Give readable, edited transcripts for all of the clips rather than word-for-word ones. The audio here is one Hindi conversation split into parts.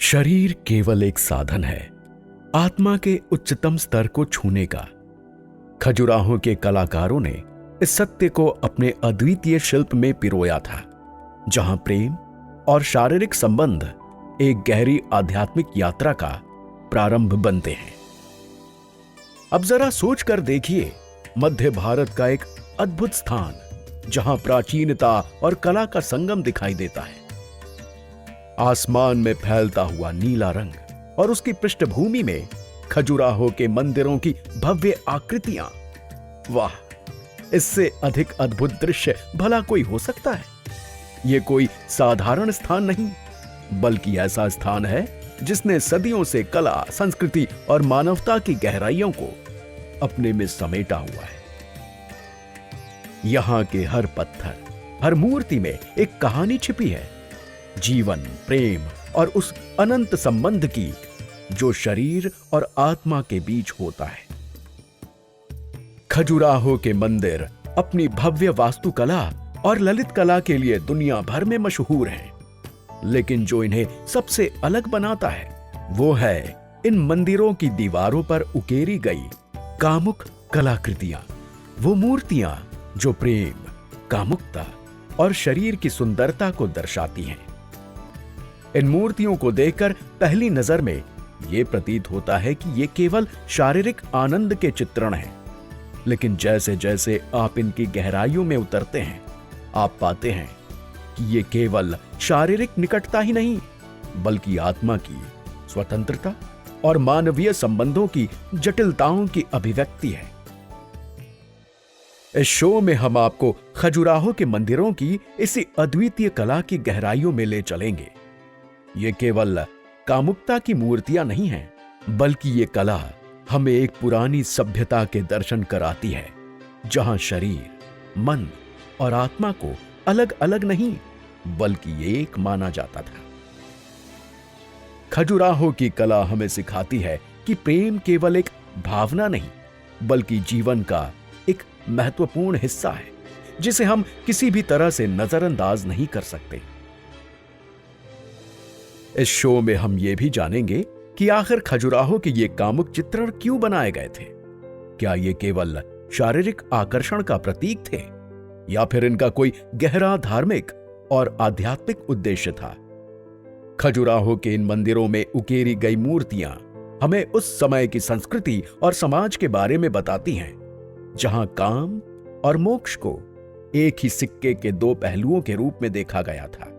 शरीर केवल एक साधन है आत्मा के उच्चतम स्तर को छूने का। खजुराहो के कलाकारों ने इस सत्य को अपने अद्वितीय शिल्प में पिरोया था, जहां प्रेम और शारीरिक संबंध एक गहरी आध्यात्मिक यात्रा का प्रारंभ बनते हैं। अब जरा सोच कर देखिए, मध्य भारत का एक अद्भुत स्थान जहां प्राचीनता और कला का संगम दिखाई देता है। आसमान में फैलता हुआ नीला रंग और उसकी पृष्ठभूमि में खजुराहो के मंदिरों की भव्य आकृतियां। वाह, इससे अधिक अद्भुत दृश्य भला कोई हो सकता है? यह कोई साधारण स्थान नहीं, बल्कि ऐसा स्थान है जिसने सदियों से कला, संस्कृति और मानवता की गहराइयों को अपने में समेटा हुआ है। यहां के हर पत्थर, हर मूर्ति में एक कहानी छिपी है, जीवन, प्रेम और उस अनंत संबंध की जो शरीर और आत्मा के बीच होता है। खजुराहो के मंदिर अपनी भव्य वास्तुकला और ललित कला के लिए दुनिया भर में मशहूर हैं, लेकिन जो इन्हें सबसे अलग बनाता है वो है इन मंदिरों की दीवारों पर उकेरी गई कामुक कलाकृतियां। वो मूर्तियां जो प्रेम, कामुकता और शरीर की सुंदरता को दर्शाती हैं। इन मूर्तियों को देखकर पहली नजर में यह प्रतीत होता है कि ये केवल शारीरिक आनंद के चित्रण हैं, लेकिन जैसे जैसे आप इनकी गहराइयों में उतरते हैं, आप पाते हैं कि ये केवल शारीरिक निकटता ही नहीं, बल्कि आत्मा की स्वतंत्रता और मानवीय संबंधों की जटिलताओं की अभिव्यक्ति है। इस शो में हम आपको खजुराहो के मंदिरों की इसी अद्वितीय कला की गहराइयों में ले चलेंगे। ये केवल कामुकता की मूर्तियां नहीं हैं, बल्कि ये कला हमें एक पुरानी सभ्यता के दर्शन कराती है, जहां शरीर, मन और आत्मा को अलग अलग नहीं, बल्कि एक माना जाता था। खजुराहो की कला हमें सिखाती है कि प्रेम केवल एक भावना नहीं, बल्कि जीवन का एक महत्वपूर्ण हिस्सा है, जिसे हम किसी भी तरह से नजरअंदाज नहीं कर सकते। इस शो में हम ये भी जानेंगे कि आखिर खजुराहो के ये कामुक चित्रण क्यों बनाए गए थे। क्या ये केवल शारीरिक आकर्षण का प्रतीक थे, या फिर इनका कोई गहरा धार्मिक और आध्यात्मिक उद्देश्य था? खजुराहो के इन मंदिरों में उकेरी गई मूर्तियां हमें उस समय की संस्कृति और समाज के बारे में बताती हैं, जहां काम और मोक्ष को एक ही सिक्के के दो पहलुओं के रूप में देखा गया था।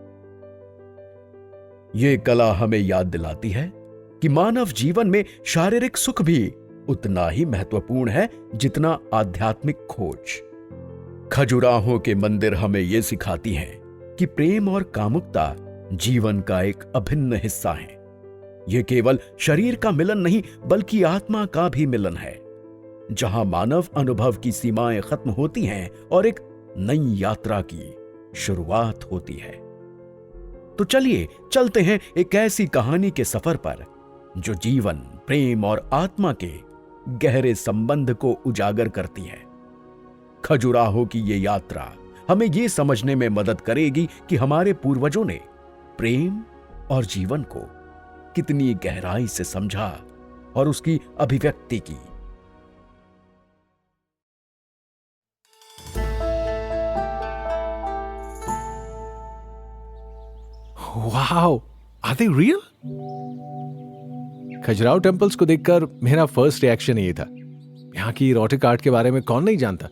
यह कला हमें याद दिलाती है कि मानव जीवन में शारीरिक सुख भी उतना ही महत्वपूर्ण है जितना आध्यात्मिक खोज। खजुराहो के मंदिर हमें यह सिखाती हैं कि प्रेम और कामुकता जीवन का एक अभिन्न हिस्सा है। यह केवल शरीर का मिलन नहीं, बल्कि आत्मा का भी मिलन है, जहां मानव अनुभव की सीमाएं खत्म होती हैं और एक नई यात्रा की शुरुआत होती है। तो चलिए चलते हैं एक ऐसी कहानी के सफर पर जो जीवन, प्रेम और आत्मा के गहरे संबंध को उजागर करती है। खजुराहो की ये यात्रा हमें ये समझने में मदद करेगी कि हमारे पूर्वजों ने प्रेम और जीवन को कितनी गहराई से समझा और उसकी अभिव्यक्ति की। Wow, are they real? Khajuraho temples को देखकर मेरा फर्स्ट रिएक्शन ये था। यहाँ की इरोटिक आर्ट के बारे में कौन नहीं जानता।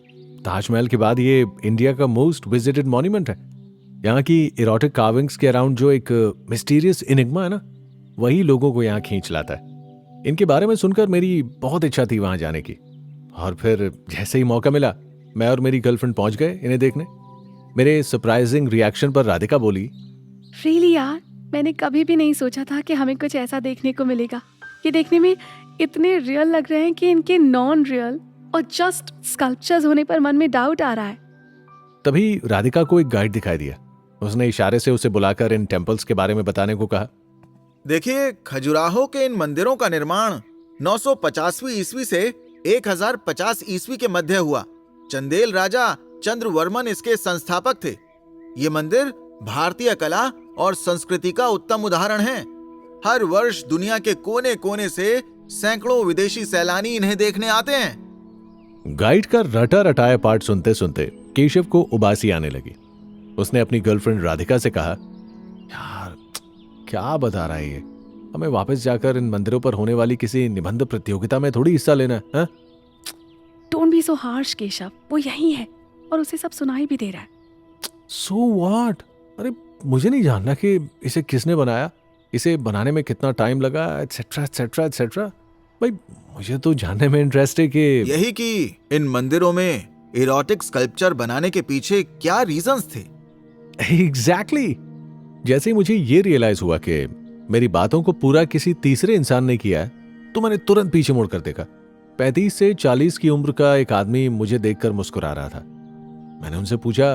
ताजमहल के बाद ये इंडिया का मोस्ट विजिटेड मॉन्यूमेंट है। यहाँ की इरोटिक कार्विंग्स के अराउंड जो एक मिस्टीरियस इनिग्मा है ना, वही लोगों को यहाँ खींच लाता है। इनके बारे में सुनकर मेरी बहुत इच्छा थी वहां जाने की, और फिर जैसे ही मौका मिला मैं और मेरी गर्लफ्रेंड पहुंच गए इन्हें देखने। मेरे सरप्राइजिंग रिएक्शन पर राधिका बोली, रियली यार, मैंने कभी भी नहीं सोचा था कि हमें कुछ ऐसा देखने को मिलेगा। ये देखने में इतने रियल लग रहे हैं कि इनके नॉन रियल और जस्ट स्कल्पचर्स होने पर मन में डाउट आ रहा है। तभी राधिका को एक गाइड दिखाई दिया। उसने इशारे से उसे बुलाकर इन टेम्पल्स के बारे में बताने को कहा। देखिए, खजुराहो के इन मंदिरों का निर्माण 950वीं ईस्वी से 1050 ईस्वी के मध्य हुआ। चंदेल राजा चंद्रवर्मन इसके संस्थापक थे। ये मंदिर भारतीय कला और संस्कृति का उत्तम उदाहरण है। हर वर्ष दुनिया के कोने कोने से सैकड़ों विदेशी सैलानी इन्हें देखने आते हैं। गाइड का रटा रटाया पाठ सुनते सुनते केशव को उबासी आने लगी। उसने अपनी गर्लफ्रेंड राधिका से कहा, यार क्या बता रहा है ये, हमें वापस जाकर इन मंदिरों पर होने वाली किसी निबंध प्रतियोगिता में थोड़ी हिस्सा लेना है। Don't be so harsh Keshav, वो यही है और उसे सब सुनाई भी दे रहा है। So what? अरे मुझे नहीं जानना कि इसे किसने बनाया, इसे बनाने में कितना टाइम लगा, एटसेट्रा एटसेट्रा एटसेट्रा। भाई मुझे तो जानने में इंटरेस्ट है कि यही कि इन मंदिरों में इरोटिक स्कल्पचर बनाने के पीछे क्या रीजंस थे। एग्जैक्टली जैसे ही मुझे ये रियलाइज हुआ कि मेरी बातों को पूरा किसी तीसरे इंसान ने किया है, तो मैंने तुरंत पीछे मुड़कर देखा। 35 से 40 की उम्र का एक आदमी मुझे देखकर मुस्कुरा रहा था। मैंने उनसे पूछा,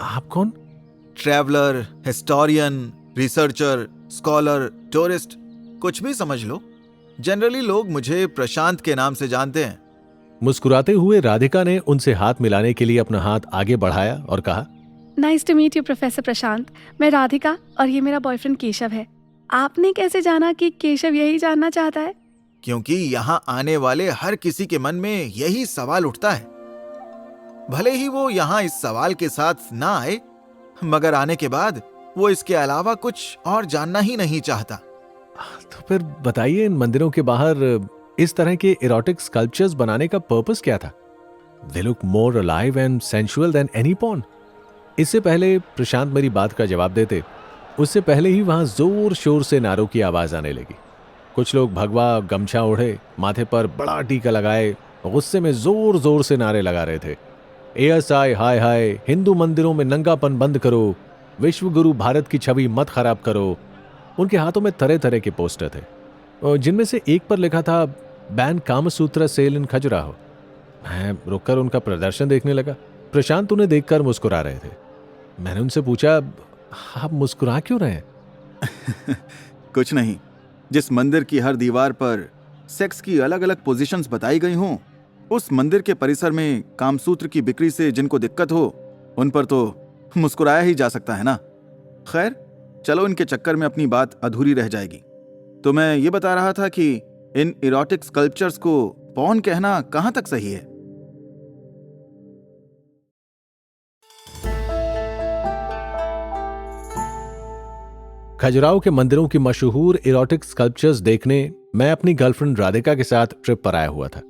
आप कौन? Traveller, historian, researcher, scholar, tourist, कुछ भी समझ लो। जनरली लोग मुझे प्रशांत के नाम से जानते हैं। मुस्कुराते हुए राधिका ने उनसे हाथ मिलाने के लिए अपना हाथ आगे बढ़ाया और कहा, nice to meet you professor Prashant. मैं राधिका और ये मेरा बॉयफ्रेंड केशव है। आपने कैसे जाना कि केशव यही जानना चाहता है? क्योंकि यहाँ आने वाले हर किसी के मन में यही सवाल उठता है। भले ही वो यहाँ इस सवाल के साथ ना आए, मगर आने के बाद वो इसके अलावा कुछ और जानना ही नहीं चाहता। तो फिर बताइए, इन मंदिरों के बाहर इस तरह के इरोटिक स्कल्पचर्स बनाने का पर्पस क्या था? They look more alive and sensual than any porn. इससे पहले प्रशांत मेरी बात का जवाब देते, उससे पहले ही वहां जोर शोर से नारों की आवाज आने लगी। कुछ लोग भगवा गमछा ओढ़े, माथे पर बड़ा टीका लगाए, गुस्से में जोर जोर से नारे लगा रहे थे। ASI हाय हाय, हिंदू मंदिरों में नंगापन बंद करो, विश्व गुरु भारत की छवि मत खराब करो। उनके हाथों में तरह तरह के पोस्टर थे, जिनमें से एक पर लिखा था, बैन कामसूत्र सेल इन खजुराहो। मैं रुककर उनका प्रदर्शन देखने लगा। प्रशांत उन्हें देखकर मुस्कुरा रहे थे। मैंने उनसे पूछा, आप मुस्कुरा क्यों रहे हैं? कुछ नहीं, जिस मंदिर की हर दीवार पर सेक्स की अलग अलग पोजीशंस बताई गई हों, उस मंदिर के परिसर में कामसूत्र की बिक्री से जिनको दिक्कत हो, उन पर तो मुस्कुराया ही जा सकता है ना। खैर चलो, इनके चक्कर में अपनी बात अधूरी रह जाएगी। तो मैं ये बता रहा था कि इन इरोटिक स्कल्पचर्स को पॉर्न कहना कहां तक सही है। खजुराहो के मंदिरों की मशहूर इरोटिक स्कल्पचर्स देखने मैं अपनी गर्लफ्रेंड राधिका के साथ ट्रिप पर आया हुआ था।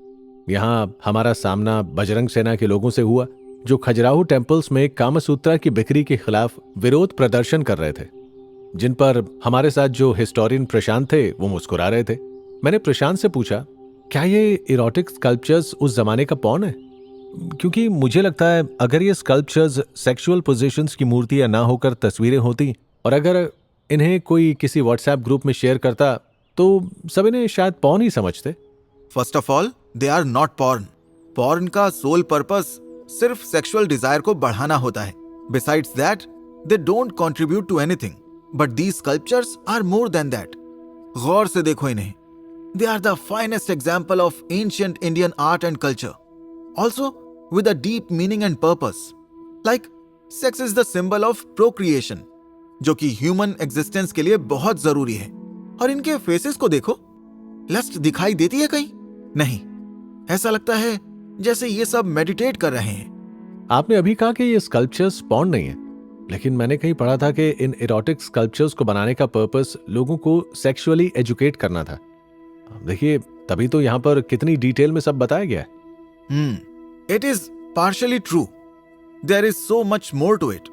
यहाँ हमारा सामना बजरंग सेना के लोगों से हुआ, जो खजुराहो टेम्पल्स में कामसूत्रा की बिक्री के खिलाफ विरोध प्रदर्शन कर रहे थे, जिन पर हमारे साथ जो हिस्टोरियन प्रशांत थे वो मुस्कुरा रहे थे। मैंने प्रशांत से पूछा, क्या ये इरोटिक स्कल्पचर्स उस जमाने का पॉर्न है? क्योंकि मुझे लगता है अगर ये स्कल्पचर्स सेक्सुअल पोजीशंस की मूर्तियां ना होकर तस्वीरें होती, और अगर इन्हें कोई किसी व्हाट्सएप ग्रुप में शेयर करता, तो सब इन्हें शायद पॉर्न ही समझते। First of all, they are not porn. Porn का सोल पर्पस सिर्फ सेक्सुअल डिजायर को बढ़ाना होता है। Besides that, they don't contribute to anything, but these sculptures are more than that. गौर से देखो इन्हें। They are the finest example of ancient Indian art and culture, also with a deep meaning and purpose. Like sex is the symbol of procreation, जो कि ह्यूमन एग्जिस्टेंस के लिए बहुत जरूरी है। और इनके फेसेस को देखो, लस्ट दिखाई देती है कहीं? नहीं, ऐसा लगता है जैसे ये सब मेडिटेट कर रहे हैं। आपने अभी कहा कि ये स्कल्पचर्स पॉर्न नहीं है, लेकिन मैंने कहीं पढ़ा था कि इन इरोटिक स्कल्पचर्स को बनाने का पर्पस लोगों को सेक्सुअली एजुकेट करना था। देखिए, तभी तो यहाँ पर कितनी डिटेल में सब बताया गया है। It is partially true, there is so much more to it.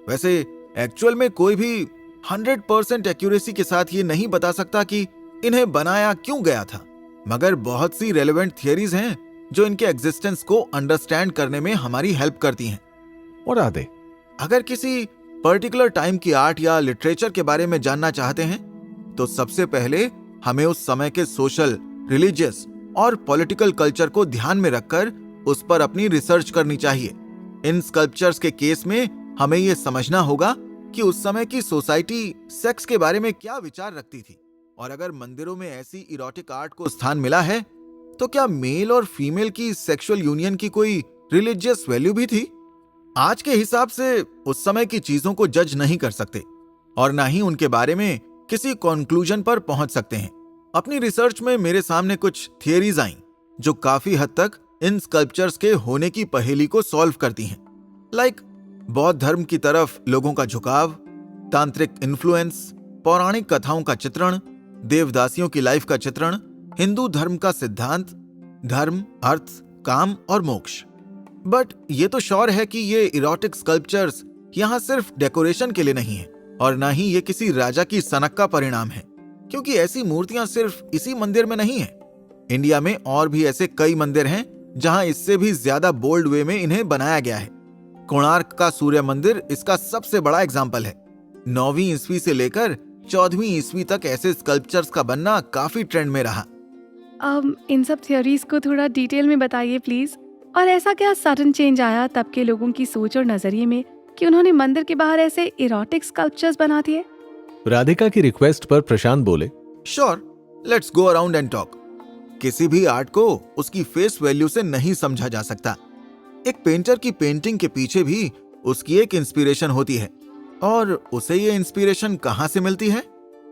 वैसे एक्चुअल में कोई भी 100% एक्यूरेसी के साथ ये नहीं बता सकता कि इन्हें बनाया क्यों गया था, मगर बहुत सी रेलेवेंट थियरीज हैं जो इनके एग्जिस्टेंस को अंडरस्टैंड करने में हमारी हेल्प करती हैं। और आदे, अगर किसी पर्टिकुलर टाइम की आर्ट या लिटरेचर के बारे में जानना चाहते हैं, तो सबसे पहले हमें उस समय के सोशल, रिलीजियस और पॉलिटिकल कल्चर को ध्यान में रखकर उस पर अपनी रिसर्च करनी चाहिए। इन स्कल्पचर्स के केस में हमें यह समझना होगा कि उस समय की सोसाइटी सेक्स के बारे में क्या विचार रखती थी, और अगर मंदिरों में ऐसी इरोटिक आर्ट को स्थान मिला है, तो क्या मेल और फीमेल की सेक्सुअल यूनियन की कोई रिलीजियस वैल्यू भी थी? आज के हिसाब से उस समय की चीजों को जज नहीं कर सकते, और ना ही उनके बारे में किसी कंक्लूजन पर पहुंच सकते हैं। अपनी रिसर्च में मेरे सामने कुछ थियरीज आईं जो काफी हद तक इन स्कल्पचर्स के होने की पहेली को सॉल्व करती हैं। लाइक बौद्ध धर्म की तरफ लोगों का झुकाव, तांत्रिक इन्फ्लुएंस, पौराणिक कथाओं का चित्रण, देवदासियों की लाइफ का चित्रण, हिंदू धर्म का सिद्धांत, धर्म, अर्थ, काम और मोक्ष। बट ये तो श्योर है कि ये इरोटिक स्कल्पचर्स यहाँ सिर्फ डेकोरेशन के लिए नहीं है और ना ही ये किसी राजा की सनक का परिणाम है, क्योंकि ऐसी मूर्तियां सिर्फ इसी मंदिर में नहीं है। इंडिया में और भी ऐसे कई मंदिर हैं जहां इससे भी ज्यादा बोल्ड वे में इन्हें बनाया गया है। कोणार्क का सूर्य मंदिर इसका सबसे बड़ा एग्जाम्पल है। 9वीं ईस्वी से लेकर 14वीं ईस्वी तक ऐसे स्कल्पचर्स का बनना काफी ट्रेंड में रहा। इन सब थ्योरीज को थोड़ा डिटेल में बताइए प्लीज। और ऐसा क्या सडन चेंज आया तब के लोगों की सोच और नजरिए में कि उन्होंने मंदिर के बाहर ऐसे इरोटिक स्कल्पचर्स बना दिए? राधिका की रिक्वेस्ट पर प्रशांत बोले, sure, let's go around and talk. किसी भी आर्ट को उसकी फेस वैल्यू से नहीं समझा जा सकता। एक पेंटर की पेंटिंग के पीछे भी उसकी एक इंस्पिरेशन होती है, और उसे ये इंस्पिरेशन कहाँ से मिलती है?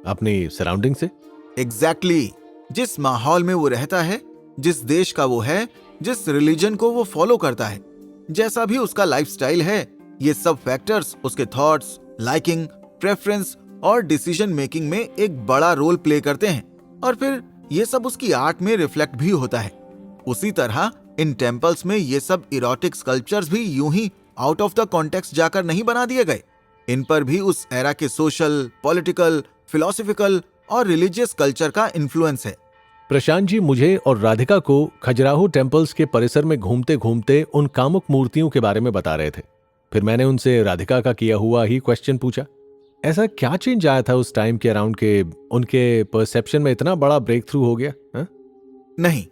अपनी सराउंडिंग से। एग्जैक्टली। जिस माहौल में वो रहता है, जिस देश का वो है, जिस रिलीजन को वो फॉलो करता है, जैसा भी उसका लाइफस्टाइल है, ये सब फैक्टर्स उसके थॉट्स, लाइकिंग, प्रेफरेंस और डिसीजन मेकिंग में एक बड़ा रोल प्ले करते हैं, और फिर ये सब उसकी आर्ट में रिफ्लेक्ट भी होता है। उसी तरह इन टेम्पल्स में ये सब इरोटिक स्कल्पचर्स भी यूं ही आउट ऑफ द कॉन्टेक्स्ट जाकर नहीं बना दिए गए। इन पर भी उस एरा के सोशल, पॉलिटिकल, फिलोसॉफिकल और रिलीजियस कल्चर का इन्फ्लुएंस है। प्रशांत जी मुझे और राधिका को खजुराहो टेम्पल्स के परिसर में घूमते घूमते उन कामुक मूर्तियों के बारे में बता रहे थे। फिर मैंने उनसे राधिका का किया हुआ ही क्वेश्चन पूछा, ऐसा क्या चेंज आया था उस टाइम के अराउंड के उनके परसेप्शन में इतना बड़ा ब्रेक थ्रू हो गया? नहीं,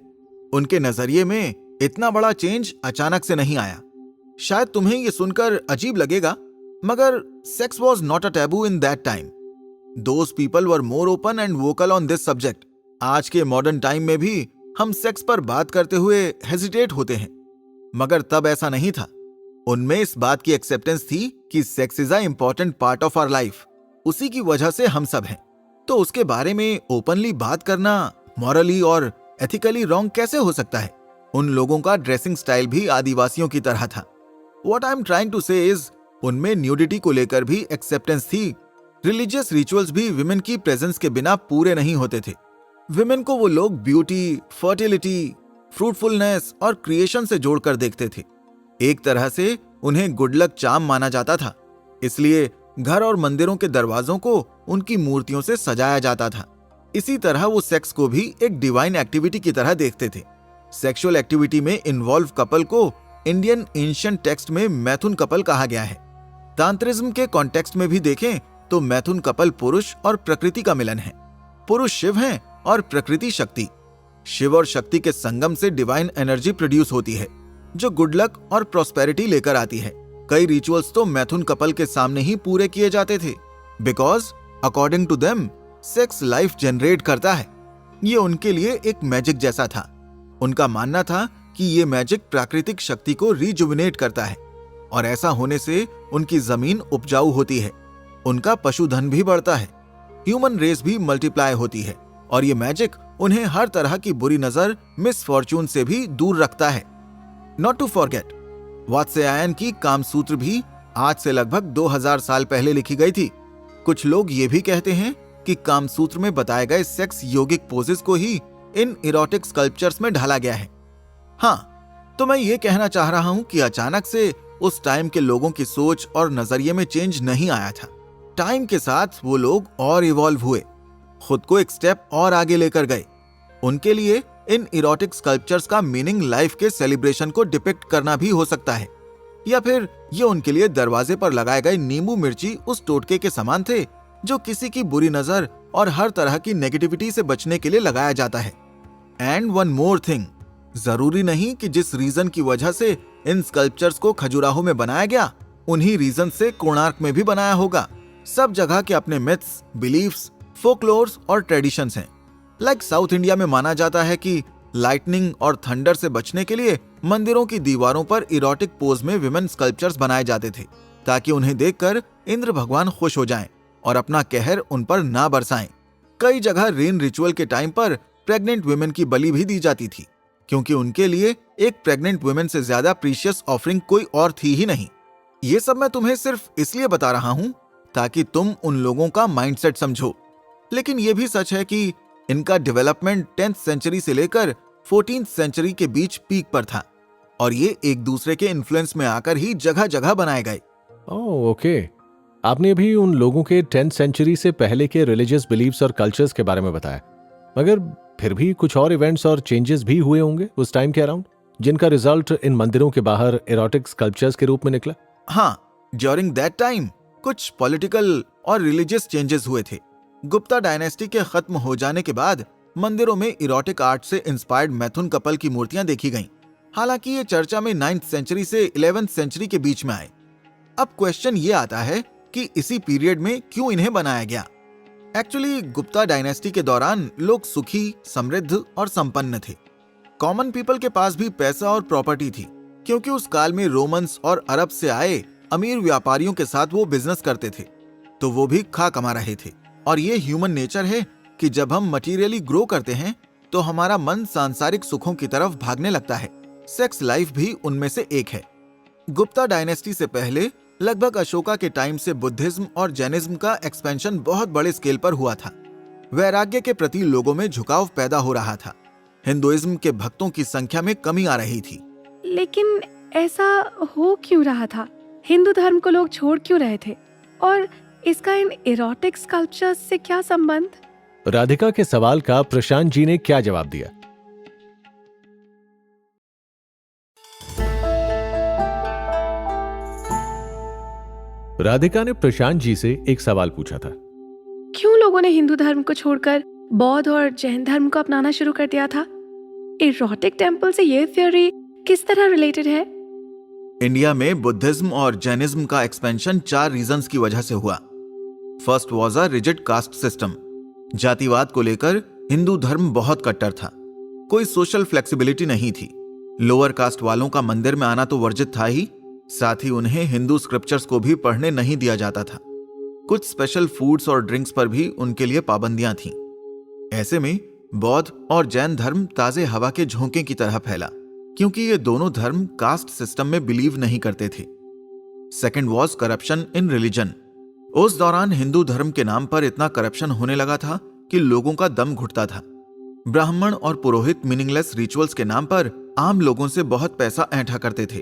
उनके नजरिए में इतना बड़ा चेंज अचानक से नहीं आया। शायद तुम्हें ये सुनकर अजीब लगेगा, मगर sex was not a taboo in that time. Those people were more open and vocal on this subject. आज के मॉडर्न टाइम में भी हम सेक्स पर बात करते हुए हेजिटेट होते हैं, मगर तब ऐसा नहीं था। उनमें इस बात की एक्सेप्टेंस थी कि sex is a important part of our life, उसी की वजह से हम सब हैं। तो उसके बारे में ओपनली बात करना मॉरली और एथिकली रॉन्ग कैसे हो सकता है? उन लोगों का ड्रेसिंग स्टाइल भी आदिवासियों की तरह था। What I am trying to say is, उनमें न्यूडिटी को लेकर भी एक्सेप्टेंस थी। रिलीजियस रिचुअल्स भी विमेन की प्रेजेंस के बिना पूरे नहीं होते थे। विमेन को वो लोग ब्यूटी, फर्टिलिटी, फ्रूटफुलनेस और क्रिएशन से जोड़कर देखते थे। एक तरह से उन्हें गुड लक चार्म माना जाता था, इसलिए घर और मंदिरों के दरवाजों को उनकी मूर्तियों से सजाया जाता था। इसी तरह वो सेक्स को भी एक डिवाइन एक्टिविटी की तरह देखते थे। सेक्सुअल एक्टिविटी में इन्वॉल्व कपल को इंडियन एंशिएंट टेक्स्ट में मैथुन कपल कहा गया है। तांत्रिज्म के कॉन्टेक्स्ट में भी देखें तो मैथुन कपल पुरुष और प्रकृति का मिलन है। पुरुष शिव हैं और प्रकृति शक्ति। शिव और शक्ति के संगम से डिवाइन एनर्जी प्रोड्यूस होती है, जो गुड लक और प्रॉस्पेरिटी लेकर आती है। कई रिचुअल्स तो मैथुन कपल के सामने ही पूरे किए जाते थे, because according to them sex life generate करता है। ये उनके लिए एक मैजिक जैसा था। उनका मानना था कि ये मैजिक प्राकृतिक शक्ति को रिजुविनेट करता है, और ऐसा होने से उनकी जमीन उपजाऊ होती है, उनका पशुधन भी बढ़ता है, ह्यूमन रेस भी मल्टीप्लाई होती है, और ये मैजिक उन्हें हर तरह की बुरी नजर, मिसफॉर्चून से भी दूर रखता है। नॉट टू फॉरगेट, वात्स्यायन की कामसूत्र भी आज से लगभग 2000 साल पहले लिखी गई थी। कुछ लोग ये भी कहते हैं कि कामसूत्र में बताए गए सेक्स योगिक पोजेस को ही इन इरोटिक स्कल्पचर्स में ढाला गया है। हाँ, तो मैं ये कहना चाह रहा हूं कि अचानक से उस टाइम के लोगों की सोच और नजरिए में चेंज नहीं आया था। टाइम के साथ वो लोग और इवॉल्व हुए, खुद को एक स्टेप और आगे लेकर गए। उनके लिए इन इरोटिक स्कल्पचर्स का मीनिंग लाइफ के सेलिब्रेशन को डिपिक्ट करना भी हो सकता है, या फिर ये उनके लिए दरवाजे पर लगाए गए नींबू मिर्ची उस टोटके के समान थे जो किसी की बुरी नजर और हर तरह की नेगेटिविटी से बचने के लिए लगाया जाता है। एंड वन मोर थिंग, जरूरी नहीं कि जिस रीजन की वजह से इन स्कल्पचर्स को खजुराहो में बनाया गया, उन्हीं रीजन से कोणार्क में भी बनाया होगा। सब जगह के अपने मिथ्स, बिलीफ्स, फोकलोर्स और ट्रेडिशंस हैं। लाइक साउथ इंडिया में माना जाता है कि लाइटनिंग और थंडर से बचने के लिए मंदिरों की दीवारों पर इरोटिक पोज में विमेन स्कल्पचर्स बनाए जाते थे, ताकि उन्हें देखकर इंद्र भगवान खुश हो जाएं। और अपना कहर उन पर ना बरसाएं। कई जगह रेन रिचुअल के टाइम पर प्रेग्नेंट वुमेन की बलि भी दी जाती थी, क्योंकि उनके लिए एक प्रेग्नेंट वुमेन से ज्यादा प्रीशियस ऑफरिंग कोई और थी ही नहीं। ये सब मैं तुम्हें सिर्फ इसलिए बता रहा हूं ताकि तुम उन लोगों का माइंडसेट समझो। लेकिन यह भी सच है कि इनका डेवलपमेंट 10th सेंचुरी से लेकर 14th सेंचुरी के बीच पीक पर था और ये एक दूसरे के इन्फ्लुएंस में आकर ही जगह जगह बनाए गए। ओह ओके, आपने अभी उन लोगों के 10th सेंचुरी से पहले के रिलीजियस बिलीव्स और कल्चर्स के बारे में बताया, मगर फिर भी कुछ और इवेंट्स और चेंजेस भी हुए होंगे उस टाइम के अराउंड, जिनका रिजल्ट इन मंदिरों के बाहर एरोटिक स्कल्पचर्स के रूप में निकला। हाँ, ड्यूरिंग दैट टाइम कुछ पॉलिटिकल और रिलीजियस चेंजेस हुए थे। गुप्ता डायनेस्टी के खत्म हो जाने के बाद मंदिरों में इरोटिक आर्ट से इंस्पायर्ड मैथुन कपल की मूर्तियां देखी गईं। हालांकि ये चर्चा में 9th सेंचुरी से 11th सेंचुरी के बीच में आए। अब क्वेश्चन ये आता है कि इसी पीरियड में क्यों इन्हें बनाया गया। एक्चुअली गुप्ता डायनेस्टी के दौरान लोग सुखी, समृद्ध और संपन्न थे। कॉमन पीपल के पास भी पैसा और प्रॉपर्टी थी, क्योंकि उस काल में रोमन्स और अरब से आए अमीर व्यापारियों के साथ वो बिजनेस करते थे, तो वो भी खा कमा रहे थे। और ये ह्यूमन नेचर है कि जब हम मटीरियली ग्रो करते हैं तो हमारा मन सांसारिक सुखों की तरफ भागने लगता है। सेक्स लाइफ भी उनमें से एक है। गुप्ता डायनेस्टी से पहले लगभग अशोका के टाइम से बुद्धिज्म और जैनिज्म का एक्सपेंशन बहुत बड़े स्केल पर हुआ था। वैराग्य के प्रति लोगों में झुकाव पैदा हो रहा था। हिंदुइज्म के भक्तों की संख्या में कमी आ रही थी। लेकिन ऐसा हो क्यों रहा था? हिंदू धर्म को लोग छोड़ क्यों रहे थे? और इसका इन इरोटिक स्कल्पचर्स से क्या संबंध? राधिका के सवाल का प्रशांत जी ने क्या जवाब दिया? राधिका ने प्रशांत जी से एक सवाल पूछा था, क्यों लोगों ने हिंदू धर्म को छोड़कर बौद्ध और जैन धर्म को अपनाना शुरू कर दिया था? इरोटिक टेम्पल से ये थ्योरी किस तरह रिलेटेड है? इंडिया में बुद्धिज्म और जैनिज्म का एक्सपेंशन 4 रीजंस की वजह से हुआ। First was a rigid caste system. जातिवाद को लेकर हिंदू धर्म बहुत कट्टर था। कोई सोशल फ्लेक्सिबिलिटी नहीं थी। लोअर कास्ट वालों का मंदिर में आना तो वर्जित था ही, साथ ही उन्हें हिंदू स्क्रिप्चर्स को भी पढ़ने नहीं दिया जाता था। कुछ स्पेशल फूड्स और ड्रिंक्स पर भी उनके लिए पाबंदियां थीं। ऐसे में बौद्ध और जैन धर्म ताजे हवा के झोंके की तरह फैला, क्योंकि ये दोनों धर्म कास्ट सिस्टम में बिलीव नहीं करते थे। Second was corruption in religion. उस दौरान हिंदू धर्म के नाम पर इतना करप्शन होने लगा था कि लोगों का दम घुटता था। ब्राह्मण और पुरोहित मीनिंगलेस रिचुअल्स के नाम पर आम लोगों से बहुत पैसा ऐंठा करते थे।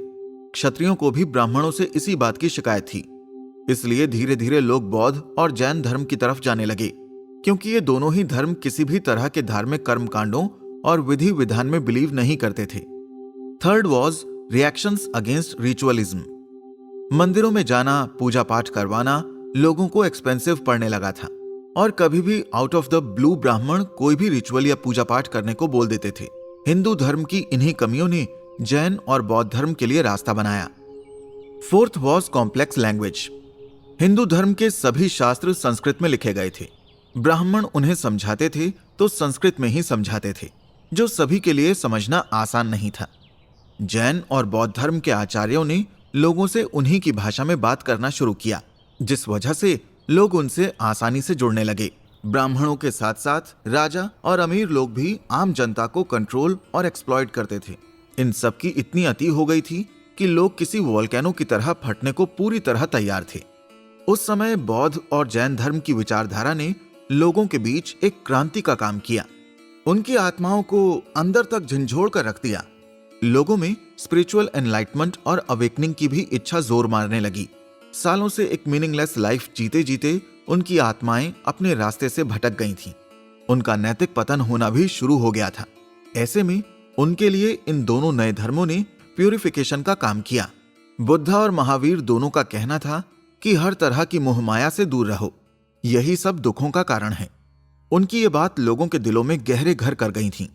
क्षत्रियों को भी ब्राह्मणों से इसी बात की शिकायत थी। इसलिए धीरे धीरे लोग बौद्ध और जैन धर्म की तरफ जाने लगे, क्योंकि ये दोनों ही धर्म किसी भी तरह के धार्मिक कर्मकांडों और विधि विधान में बिलीव नहीं करते थे। Third was reactions against ritualism. मंदिरों में जाना, पूजा पाठ करवाना लोगों को एक्सपेंसिव पड़ने लगा था, और कभी भी आउट ऑफ द ब्लू ब्राह्मण कोई भी रिचुअल या पूजा पाठ करने को बोल देते थे। हिंदू धर्म की इन्हीं कमियों ने जैन और बौद्ध धर्म के लिए रास्ता बनाया। Fourth was complex language. Hindu धर्म के सभी शास्त्र संस्कृत में लिखे गए थे। ब्राह्मण उन्हें समझाते थे तो संस्कृत में ही समझाते थे, जो सभी के लिए समझना आसान नहीं था। जैन और बौद्ध धर्म के आचार्यों ने लोगों से उन्हीं की भाषा में बात करना शुरू किया, जिस वजह से लोग उनसे आसानी से जुड़ने लगे। ब्राह्मणों के साथ साथ राजा और अमीर लोग भी आम जनता को कंट्रोल और एक्सप्लॉइट करते थे। इन सब की इतनी अति हो गई थी कि लोग किसी वोल्केनो की तरह फटने को पूरी तरह तैयार थे। उस समय बौद्ध और जैन धर्म की विचारधारा ने लोगों के बीच एक क्रांति का काम किया। उनकी आत्माओं को अंदर तक झंझोड़ कर रख दिया। लोगों में स्पिरिचुअल एनलाइटमेंट और अवेकनिंग की भी इच्छा जोर मारने लगी। सालों से एक मीनिंगलेस लाइफ जीते जीते उनकी आत्माएं अपने रास्ते से भटक गई थीं। उनका नैतिक पतन होना भी शुरू हो गया था। ऐसे में उनके लिए इन दोनों नए धर्मों ने प्यूरिफिकेशन का काम किया। बुद्ध और महावीर दोनों का कहना था कि हर तरह की मोहमाया से दूर रहो, यही सब दुखों का कारण है। उनकी ये बात लोगों के दिलों में गहरे घर कर गई थी।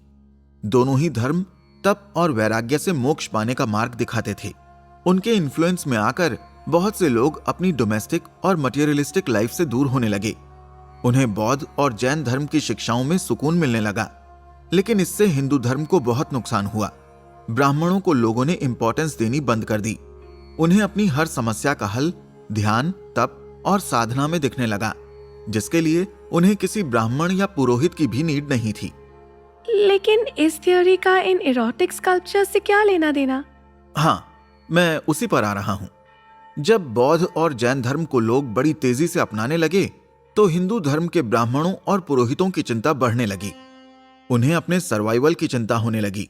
दोनों ही धर्म तप और वैराग्य से मोक्ष पाने का मार्ग दिखाते थे। उनके इन्फ्लुएंस में आकर बहुत से लोग अपनी डोमेस्टिक और मटेरियलिस्टिक लाइफ से दूर होने लगे। उन्हें बौद्ध और जैन धर्म की शिक्षाओं में सुकून मिलने लगा, लेकिन इससे हिंदू धर्म को बहुत नुकसान हुआ। ब्राह्मणों को लोगों ने इंपॉर्टेंस देनी बंद कर दी। उन्हें अपनी हर समस्या का हल ध्यान, तप और साधना में दिखने लगा। जिसके लिए उन्हें किसी ब्राह्मण या पुरोहित की भी नीड नहीं थी। लेकिन इस थ्योरी का इन इरोटिक स्कल्पचर से क्या लेना देना? हाँ, मैं उसी पर आ रहा हूं। जब बौद्ध और जैन धर्म को लोग बड़ी तेजी से अपनाने लगे तो हिंदू धर्म के ब्राह्मणों और पुरोहितों की चिंता बढ़ने लगी। उन्हें अपने सर्वाइवल की चिंता होने लगी।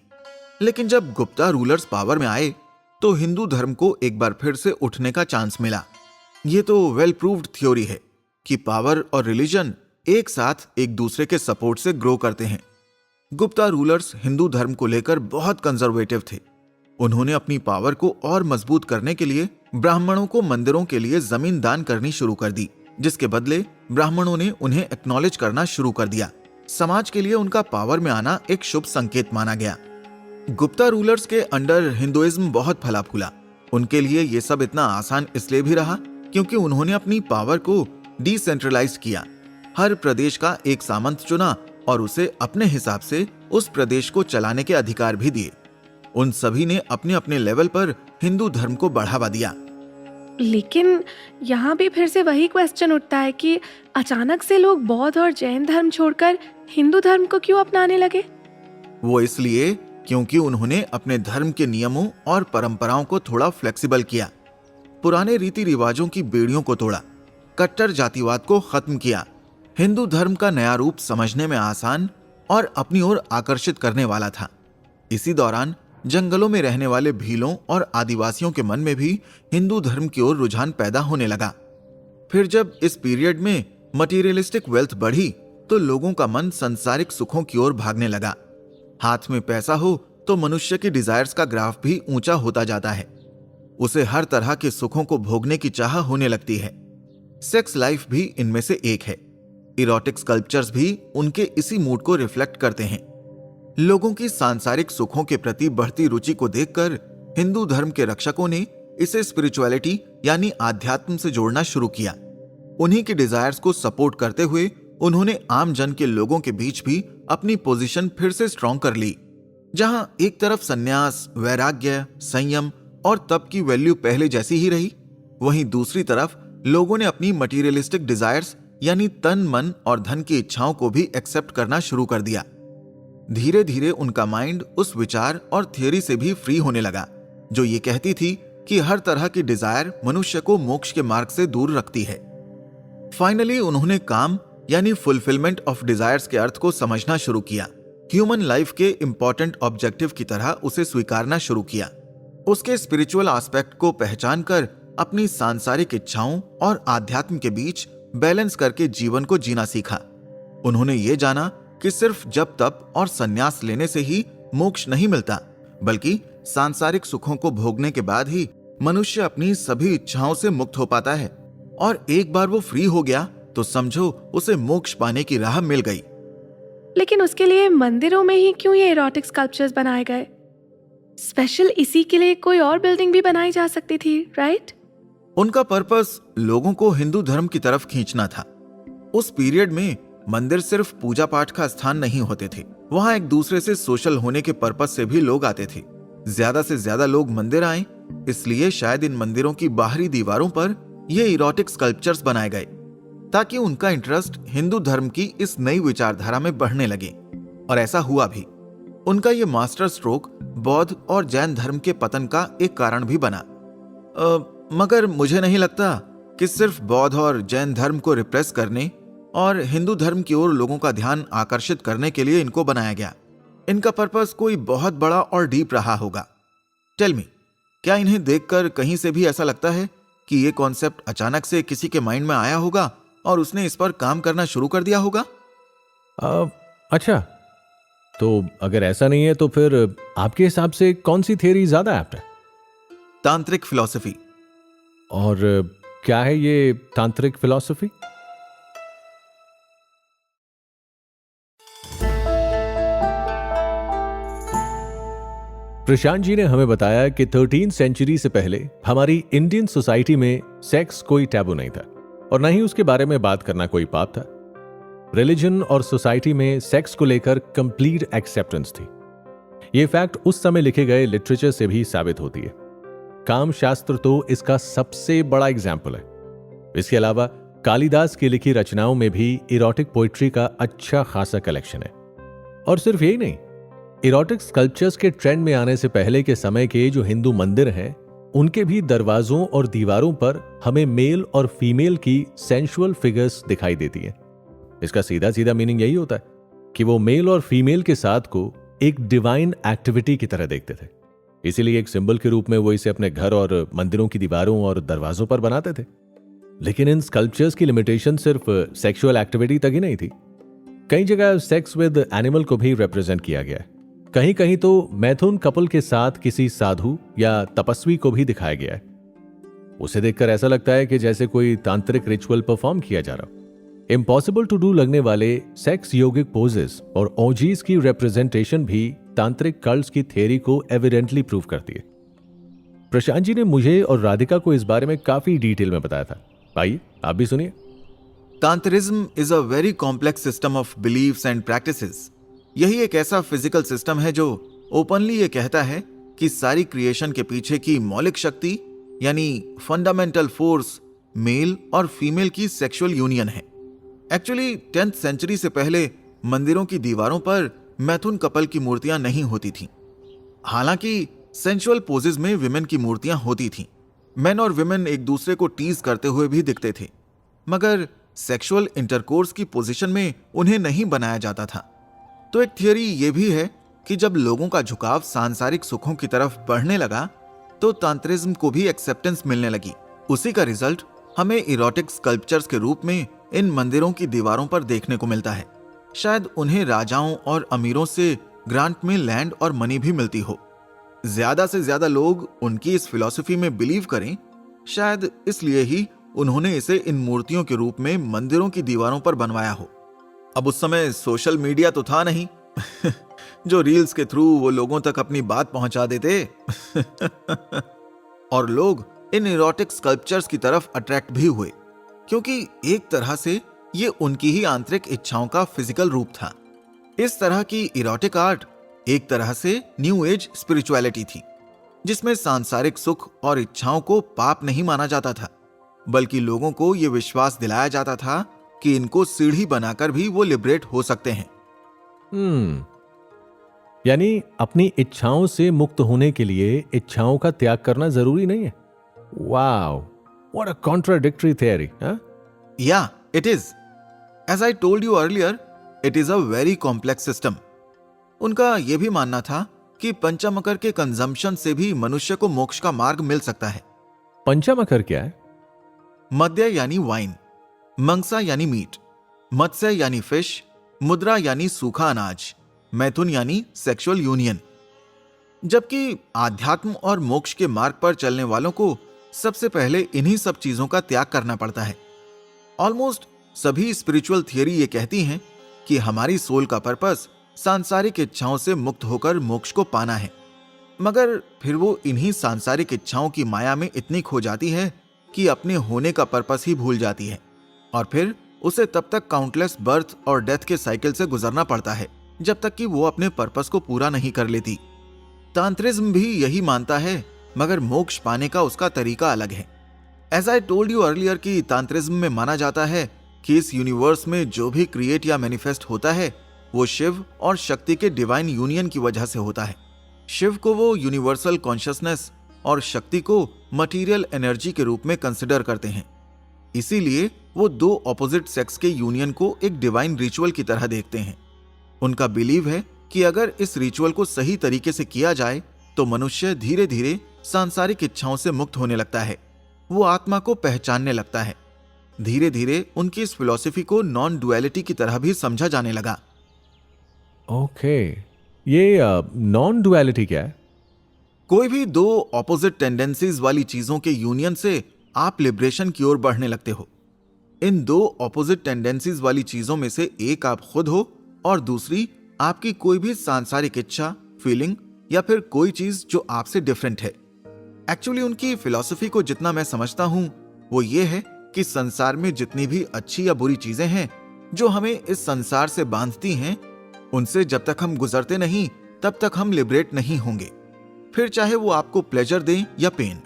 लेकिन जब गुप्ता रूलर्स पावर में आए तो हिंदू धर्म को एक बार फिर से उठने का चांस मिला। ये तो वेल प्रूव्ड थ्योरी है कि पावर और रिलीजन एक साथ एक दूसरे के सपोर्ट से ग्रो करते हैं। गुप्ता रूलर्स हिंदू धर्म को लेकर बहुत कंजर्वेटिव थे। उन्होंने अपनी पावर को और मजबूत करने के लिए ब्राह्मणों को मंदिरों के लिए जमीन दान करनी शुरू कर दी, जिसके बदले ब्राह्मणों ने उन्हें एक्नॉलेज करना शुरू कर दिया। समाज के लिए उनका पावर में आना एक शुभ संकेत माना गया। गुप्ता रूलर्स के अंडर हिंदुइज्म बहुत फला फूला। उनके लिए यह सब इतना आसान इसलिए भी रहा क्योंकि उन्होंने अपनी पावर को डिसेंट्रलाइज किया। हर प्रदेश का एक सामंत चुना और उसे अपने हिसाब से उस प्रदेश को चलाने के अधिकार भी दिए। उन सभी ने अपने अपने लेवल पर हिंदू धर्म को बढ़ावा दिया। लेकिन यहाँ भी फिर से वही क्वेश्चन उठता है कि अचानक से लोग बौद्ध और जैन धर्म छोड़कर हिंदू धर्म को क्यों अपनाने लगे? वो इसलिए क्योंकि उन्होंने अपने धर्म के नियमों और परंपराओं को थोड़ा फ्लेक्सिबल किया, पुराने रीति रिवाजों की बेड़ियों को तोड़ा, कट्टर जातिवाद को खत्म किया। हिंदू धर्म का नया रूप समझने में आसान और अपनी ओर आकर्षित करने वाला था। इसी दौरान जंगलों में रहने वाले भीलों और आदिवासियों के मन में भी हिंदू धर्म की ओर रुझान पैदा होने लगा। फिर जब इस पीरियड में मटीरियलिस्टिक वेल्थ बढ़ी तो लोगों का मन सांसारिक सुखों की ओर भागने लगा। हाथ में पैसा हो तो मनुष्य की डिजायर्स का ग्राफ भी ऊंचा होता जाता है। उसे हर तरह के सुखों को भोगने की चाह होने लगती है। सेक्स लाइफ भी इनमें से एक है। इरोटिक स्कल्पचर्स भी उनके इसी मूड को रिफ्लेक्ट करते हैं। लोगों की सांसारिक सुखों के प्रति बढ़ती रुचि को देखकर हिंदू धर्म के रक्षकों ने इसे स्पिरिचुअलिटी यानी आध्यात्म से जोड़ना शुरू किया। उन्हीं की डिजायर्स को सपोर्ट करते हुए उन्होंने आम जन के लोगों के बीच भी अपनी पोजीशन फिर से स्ट्रॉन्ग कर ली। जहां एक तरफ सन्यास, वैराग्य, संयम और तप की वैल्यू पहले जैसी ही रही, वहीं दूसरी तरफ लोगों ने अपनी मटीरियलिस्टिक डिजायर्स यानी तन, मन और धन की इच्छाओं को भी एक्सेप्ट करना शुरू कर दिया। धीरे धीरे उनका माइंड उस विचार और थियरी से भी फ्री होने लगा जो ये कहती थी कि हर तरह की डिजायर मनुष्य को मोक्ष के मार्ग से दूर रखती है। फाइनली उन्होंने काम यानी फुलफिलमेंट ऑफ डिजायर्स के अर्थ को समझना शुरू किया। ह्यूमन लाइफ के इंपॉर्टेंट ऑब्जेक्टिव की तरह उसे स्वीकारना शुरू किया। उसके स्पिरिचुअल एस्पेक्ट को पहचान कर अपनी सांसारिक इच्छाओं और आध्यात्म के बीच बैलेंस करके जीवन को जीना सीखा। उन्होंने ये जाना कि सिर्फ जप तप और संन्यास लेने से ही मोक्ष नहीं मिलता, बल्कि सांसारिक सुखों को भोगने के बाद ही मनुष्य अपनी सभी इच्छाओं से मुक्त हो पाता है। और एक बार वो फ्री हो गया तो समझो उसे मोक्ष पाने की राह मिल गई। लेकिन उसके लिए मंदिरों में ही क्यों ये इरोटिक स्कल्पचर्स बनाए गए? स्पेशल इसी के लिए कोई और बिल्डिंग भी बनाई जा सकती थी, राइट? उनका पर्पस लोगों को हिंदू धर्म की तरफ खींचना था। उस पीरियड में मंदिर सिर्फ पूजा पाठ का स्थान नहीं होते थे, वहां एक दूसरे से सोशल होने के पर्पस से भी लोग आते थे। ज्यादा से ज्यादा लोग मंदिर आए, इसलिए शायद इन मंदिरों की बाहरी दीवारों पर ये इरोटिक स्कल्पचर्स बनाए गए ताकि उनका इंटरेस्ट हिंदू धर्म की इस नई विचारधारा में बढ़ने लगे। और ऐसा हुआ भी। उनका ये मास्टर स्ट्रोक बौद्ध और जैन धर्म के पतन का एक कारण भी बना। मगर मुझे नहीं लगता कि सिर्फ बौद्ध और जैन धर्म को रिप्रेस करने और हिंदू धर्म की ओर लोगों का ध्यान आकर्षित करने के लिए इनको बनाया गया। इनका पर्पस कोई बहुत बड़ा और डीप रहा होगा। टेल मी, क्या इन्हें देखकर कहीं से भी ऐसा लगता है कि ये कॉन्सेप्ट अचानक से किसी के माइंड में आया होगा और उसने इस पर काम करना शुरू कर दिया होगा? अच्छा, तो अगर ऐसा नहीं है तो फिर आपके हिसाब से कौन सी थियरी ज्यादा एप्ट है? तांत्रिक फिलॉसफी। और क्या है ये तांत्रिक फिलॉसफी? प्रशांत जी ने हमें बताया कि 13th सेंचुरी से पहले हमारी इंडियन सोसाइटी में सेक्स कोई टैबू नहीं था और न ही उसके बारे में बात करना कोई पाप था। रिलीजन और सोसाइटी में सेक्स को लेकर कंप्लीट एक्सेप्टेंस थी। ये फैक्ट उस समय लिखे गए लिटरेचर से भी साबित होती है। काम शास्त्र तो इसका सबसे बड़ा एग्जाम्पल है। इसके अलावा कालिदास की लिखी रचनाओं में भी इरोटिक पोइट्री का अच्छा खासा कलेक्शन है। और सिर्फ यही नहीं, इरोटिक स्कल्पचर्स के ट्रेंड में आने से पहले के समय के जो हिंदू मंदिर हैं, उनके भी दरवाजों और दीवारों पर हमें मेल और फीमेल की सेंसुअल फिगर्स दिखाई देती हैं। इसका सीधा सीधा मीनिंग यही होता है कि वो मेल और फीमेल के साथ को एक डिवाइन एक्टिविटी की तरह देखते थे। इसीलिए एक सिंबल के रूप में वो इसे अपने घर और मंदिरों की दीवारों और दरवाजों पर बनाते थे। लेकिन इन स्कल्पचर्स की लिमिटेशन सिर्फ सेक्सुअल एक्टिविटी तक ही नहीं थी। कई जगह सेक्स विद एनिमल को भी रिप्रेजेंट किया गया है। कहीं कहीं तो मैथुन कपल के साथ किसी साधु या तपस्वी को भी दिखाया गया है। उसे देखकर ऐसा लगता है कि जैसे कोई तांत्रिक रिचुअल परफॉर्म किया जा रहा। इम्पॉसिबल टू डू लगने वाले सेक्स योगिक पोजेस और ऑर्जीज की रिप्रेजेंटेशन भी तांत्रिक कल्ट्स की थ्योरी को एविडेंटली प्रूव करती है। प्रशांत जी ने मुझे और राधिका को इस बारे में काफी डिटेल में बताया था। आइए आप भी सुनिए। Tantrism is a very complex system of beliefs and practices. यही एक ऐसा फिजिकल सिस्टम है जो ओपनली ये कहता है कि सारी क्रिएशन के पीछे की मौलिक शक्ति यानी फंडामेंटल फोर्स मेल और फीमेल की सेक्सुअल यूनियन है। एक्चुअली 10th सेंचुरी से पहले मंदिरों की दीवारों पर मैथुन कपल की मूर्तियां नहीं होती थीं। हालांकि सेंसुअल पोजेज में विमेन की मूर्तियां होती थीं। मेन और विमेन एक दूसरे को टीज करते हुए भी दिखते थे, मगर सेक्सुअल इंटरकोर्स की पोजीशन में उन्हें नहीं बनाया जाता था। तो एक थियरी ये भी है कि जब लोगों का झुकाव सांसारिक सुखों की तरफ बढ़ने लगा तो तांत्रिज्म को भी एक्सेप्टेंस मिलने लगी। उसी का रिजल्ट हमें इरोटिक स्कल्पचर्स के रूप में इन मंदिरों की दीवारों पर देखने को मिलता है। शायद उन्हें राजाओं और अमीरों से ग्रांट में लैंड और मनी भी मिलती हो। ज्यादा से ज्यादा लोग उनकी इस फिलॉसफी में बिलीव करें, शायद इसलिए ही उन्होंने इसे इन मूर्तियों के रूप में मंदिरों की दीवारों पर बनवाया हो। अब उस समय सोशल मीडिया तो था नहीं जो रील्स के थ्रू वो लोगों तक अपनी बात पहुंचा देते और लोग इन इरोटिक स्कल्पचर्स की तरफ अट्रैक्ट भी हुए, क्योंकि एक तरह से ये उनकी ही आंतरिक इच्छाओं का फिजिकल रूप था। इस तरह की इरोटिक आर्ट एक तरह से न्यू एज स्पिरिचुअलिटी थी, जिसमें सांसारिक सुख और इच्छाओं को पाप नहीं माना जाता था, बल्कि लोगों को यह विश्वास दिलाया जाता था कि इनको सीढ़ी बनाकर भी वो लिबरेट हो सकते हैं। यानी अपनी इच्छाओं से मुक्त होने के लिए इच्छाओं का त्याग करना जरूरी नहीं है। Wow, what a contradictory theory. Yeah it is, as I told you earlier, it is a very complex system. उनका यह भी मानना था कि पंचमकर के कंजम्पशन से भी मनुष्य को मोक्ष का मार्ग मिल सकता है। पंचमकर क्या है? मद्य यानी वाइन, मंसा यानी मीट, मत्स्य यानी फिश, मुद्रा यानी सूखा अनाज, मैथुन यानी सेक्सुअल यूनियन। जबकि आध्यात्म और मोक्ष के मार्ग पर चलने वालों को सबसे पहले इन्हीं सब चीजों का त्याग करना पड़ता है। ऑलमोस्ट सभी स्पिरिचुअल थियरी ये कहती हैं कि हमारी सोल का पर्पस सांसारिक इच्छाओं से मुक्त होकर मोक्ष को पाना है, मगर फिर वो इन्हीं सांसारिक इच्छाओं की माया में इतनी खो जाती है कि अपने होने का पर्पस ही भूल जाती है, और फिर उसे तब तक काउंटलेस बर्थ और डेथ के साइकिल से गुजरना पड़ता है जब तक कि वो अपने पर्पस को पूरा नहीं कर लेती। तांत्रिज्म भी यही मानता है, मगर मोक्ष पाने का उसका तरीका अलग है। As I told you earlier कि तांत्रिज्म में माना जाता है कि इस यूनिवर्स में जो भी क्रिएट या मैनिफेस्ट होता है वो शिव और शक्ति के डिवाइन यूनियन की वजह से होता है। शिव को वो यूनिवर्सल कॉन्शियसनेस और शक्ति को मटीरियल एनर्जी के रूप में कंसिडर करते हैं। इसीलिए वो दो ऑपोजिट सेक्स के यूनियन को एक डिवाइन रिचुअल की तरह देखते हैं। उनका बिलीव है कि अगर इस रिचुअल को सही तरीके से किया जाए तो मनुष्य धीरे धीरे सांसारिक इच्छाओं से मुक्त होने लगता है, वो आत्मा को पहचानने लगता है। धीरे धीरे उनकी इस फिलॉसफी को नॉन डुअलिटी की तरह भी समझा जाने लगा। ओके, ये नॉन डुअलिटी क्या है? कोई भी दो ऑपोजिट टेंडेंसीज वाली चीजों के यूनियन से आप लिबरेशन की ओर बढ़ने लगते हो। इन दो ऑपोजिट टेंडेंसीज वाली चीजों में से एक आप खुद हो और दूसरी आपकी कोई भी सांसारिक इच्छा, फीलिंग या फिर कोई चीज जो आपसे डिफरेंट है। एक्चुअली उनकी फिलॉसफी को जितना मैं समझता हूं वो ये है कि संसार में जितनी भी अच्छी या बुरी चीजें हैं जो हमें इस संसार से बांधती हैं, उनसे जब तक हम गुजरते नहीं तब तक हम लिबरेट नहीं होंगे। फिर चाहे वो आपको प्लेजर दें या पेन,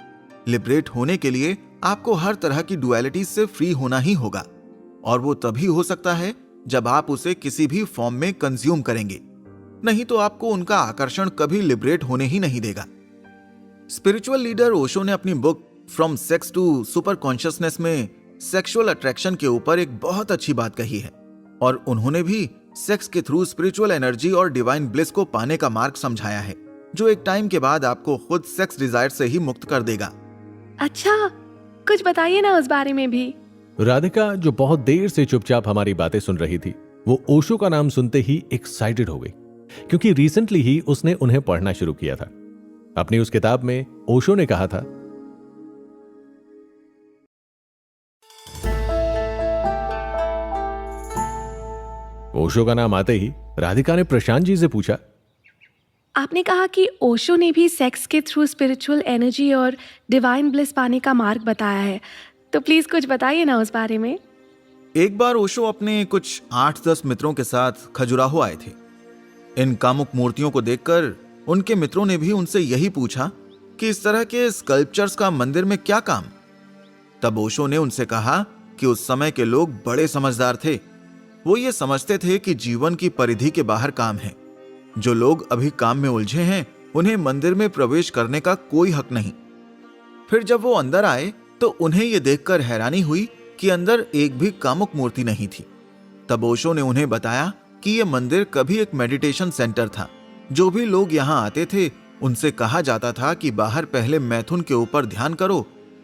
लिबरेट होने के लिए आपको हर तरह की डुअलिटी से फ्री होना ही होगा, और वो तभी हो सकता है जब आप उसे किसी भी फॉर्म में कंज्यूम करेंगे, नहीं तो आपको उनका आकर्षण कभी लिबरेट होने ही नहीं देगा। स्पिरिचुअल लीडर ओशो ने अपनी book from sex to super consciousness में सेक्सुअल अट्रैक्शन के ऊपर एक बहुत अच्छी बात कही है, और उन्होंने भी सेक्स के थ्रू स्पिरिचुअल एनर्जी और डिवाइन ब्लिस को पाने का मार्ग समझाया है, जो एक टाइम के बाद आपको खुद सेक्स डिजायर से ही मुक्त कर देगा। अच्छा, कुछ बताइए ना उस बारे में भी। राधिका, जो बहुत देर से चुपचाप हमारी बातें सुन रही थी, वो ओशो का नाम सुनते ही एक्साइटेड हो गई, क्योंकि रिसेंटली ही उसने उन्हें पढ़ना शुरू किया था। अपनी उस किताब में ओशो ने कहा था, ओशो का नाम आते ही राधिका ने प्रशांत जी से पूछा, आपने कहा कि ओशो ने भी सेक्स के थ्रू स्पिरिचुअल एनर्जी और डिवाइन ब्लिस पाने का मार्ग बताया है, तो प्लीज कुछ बताइए ना उस बारे में। एक बार ओशो अपने कुछ 8-10 मित्रों के साथ खजुराहो आए थे। इन कामुक मूर्तियों को देखकर उनके मित्रों ने भी उनसे यही पूछा कि इस तरह के स्कल्पचर्स का मंदिर में क्या काम। तब ओशो ने उनसे कहा कि उस समय के लोग बड़े समझदार थे। वो ये समझते थे कि जीवन की परिधि के बाहर काम है। जो लोग अभी काम में उलझे हैं, उन्हें मंदिर में प्रवेश करने का कोई हक नहीं। फिर जब वो अंदर आए तो उन्हें यह देखकर हैरानी हुई कि अंदर एक भी कामुक मूर्ति नहीं थी। तब ओशो ने उन्हें बताया कि यह मंदिर कभी एक मेडिटेशन सेंटर था। जो भी लोग यहाँ आते थे, उनसे कहा जाता था कि बाहर पहले मैथुन के ऊपर ध्यान करो,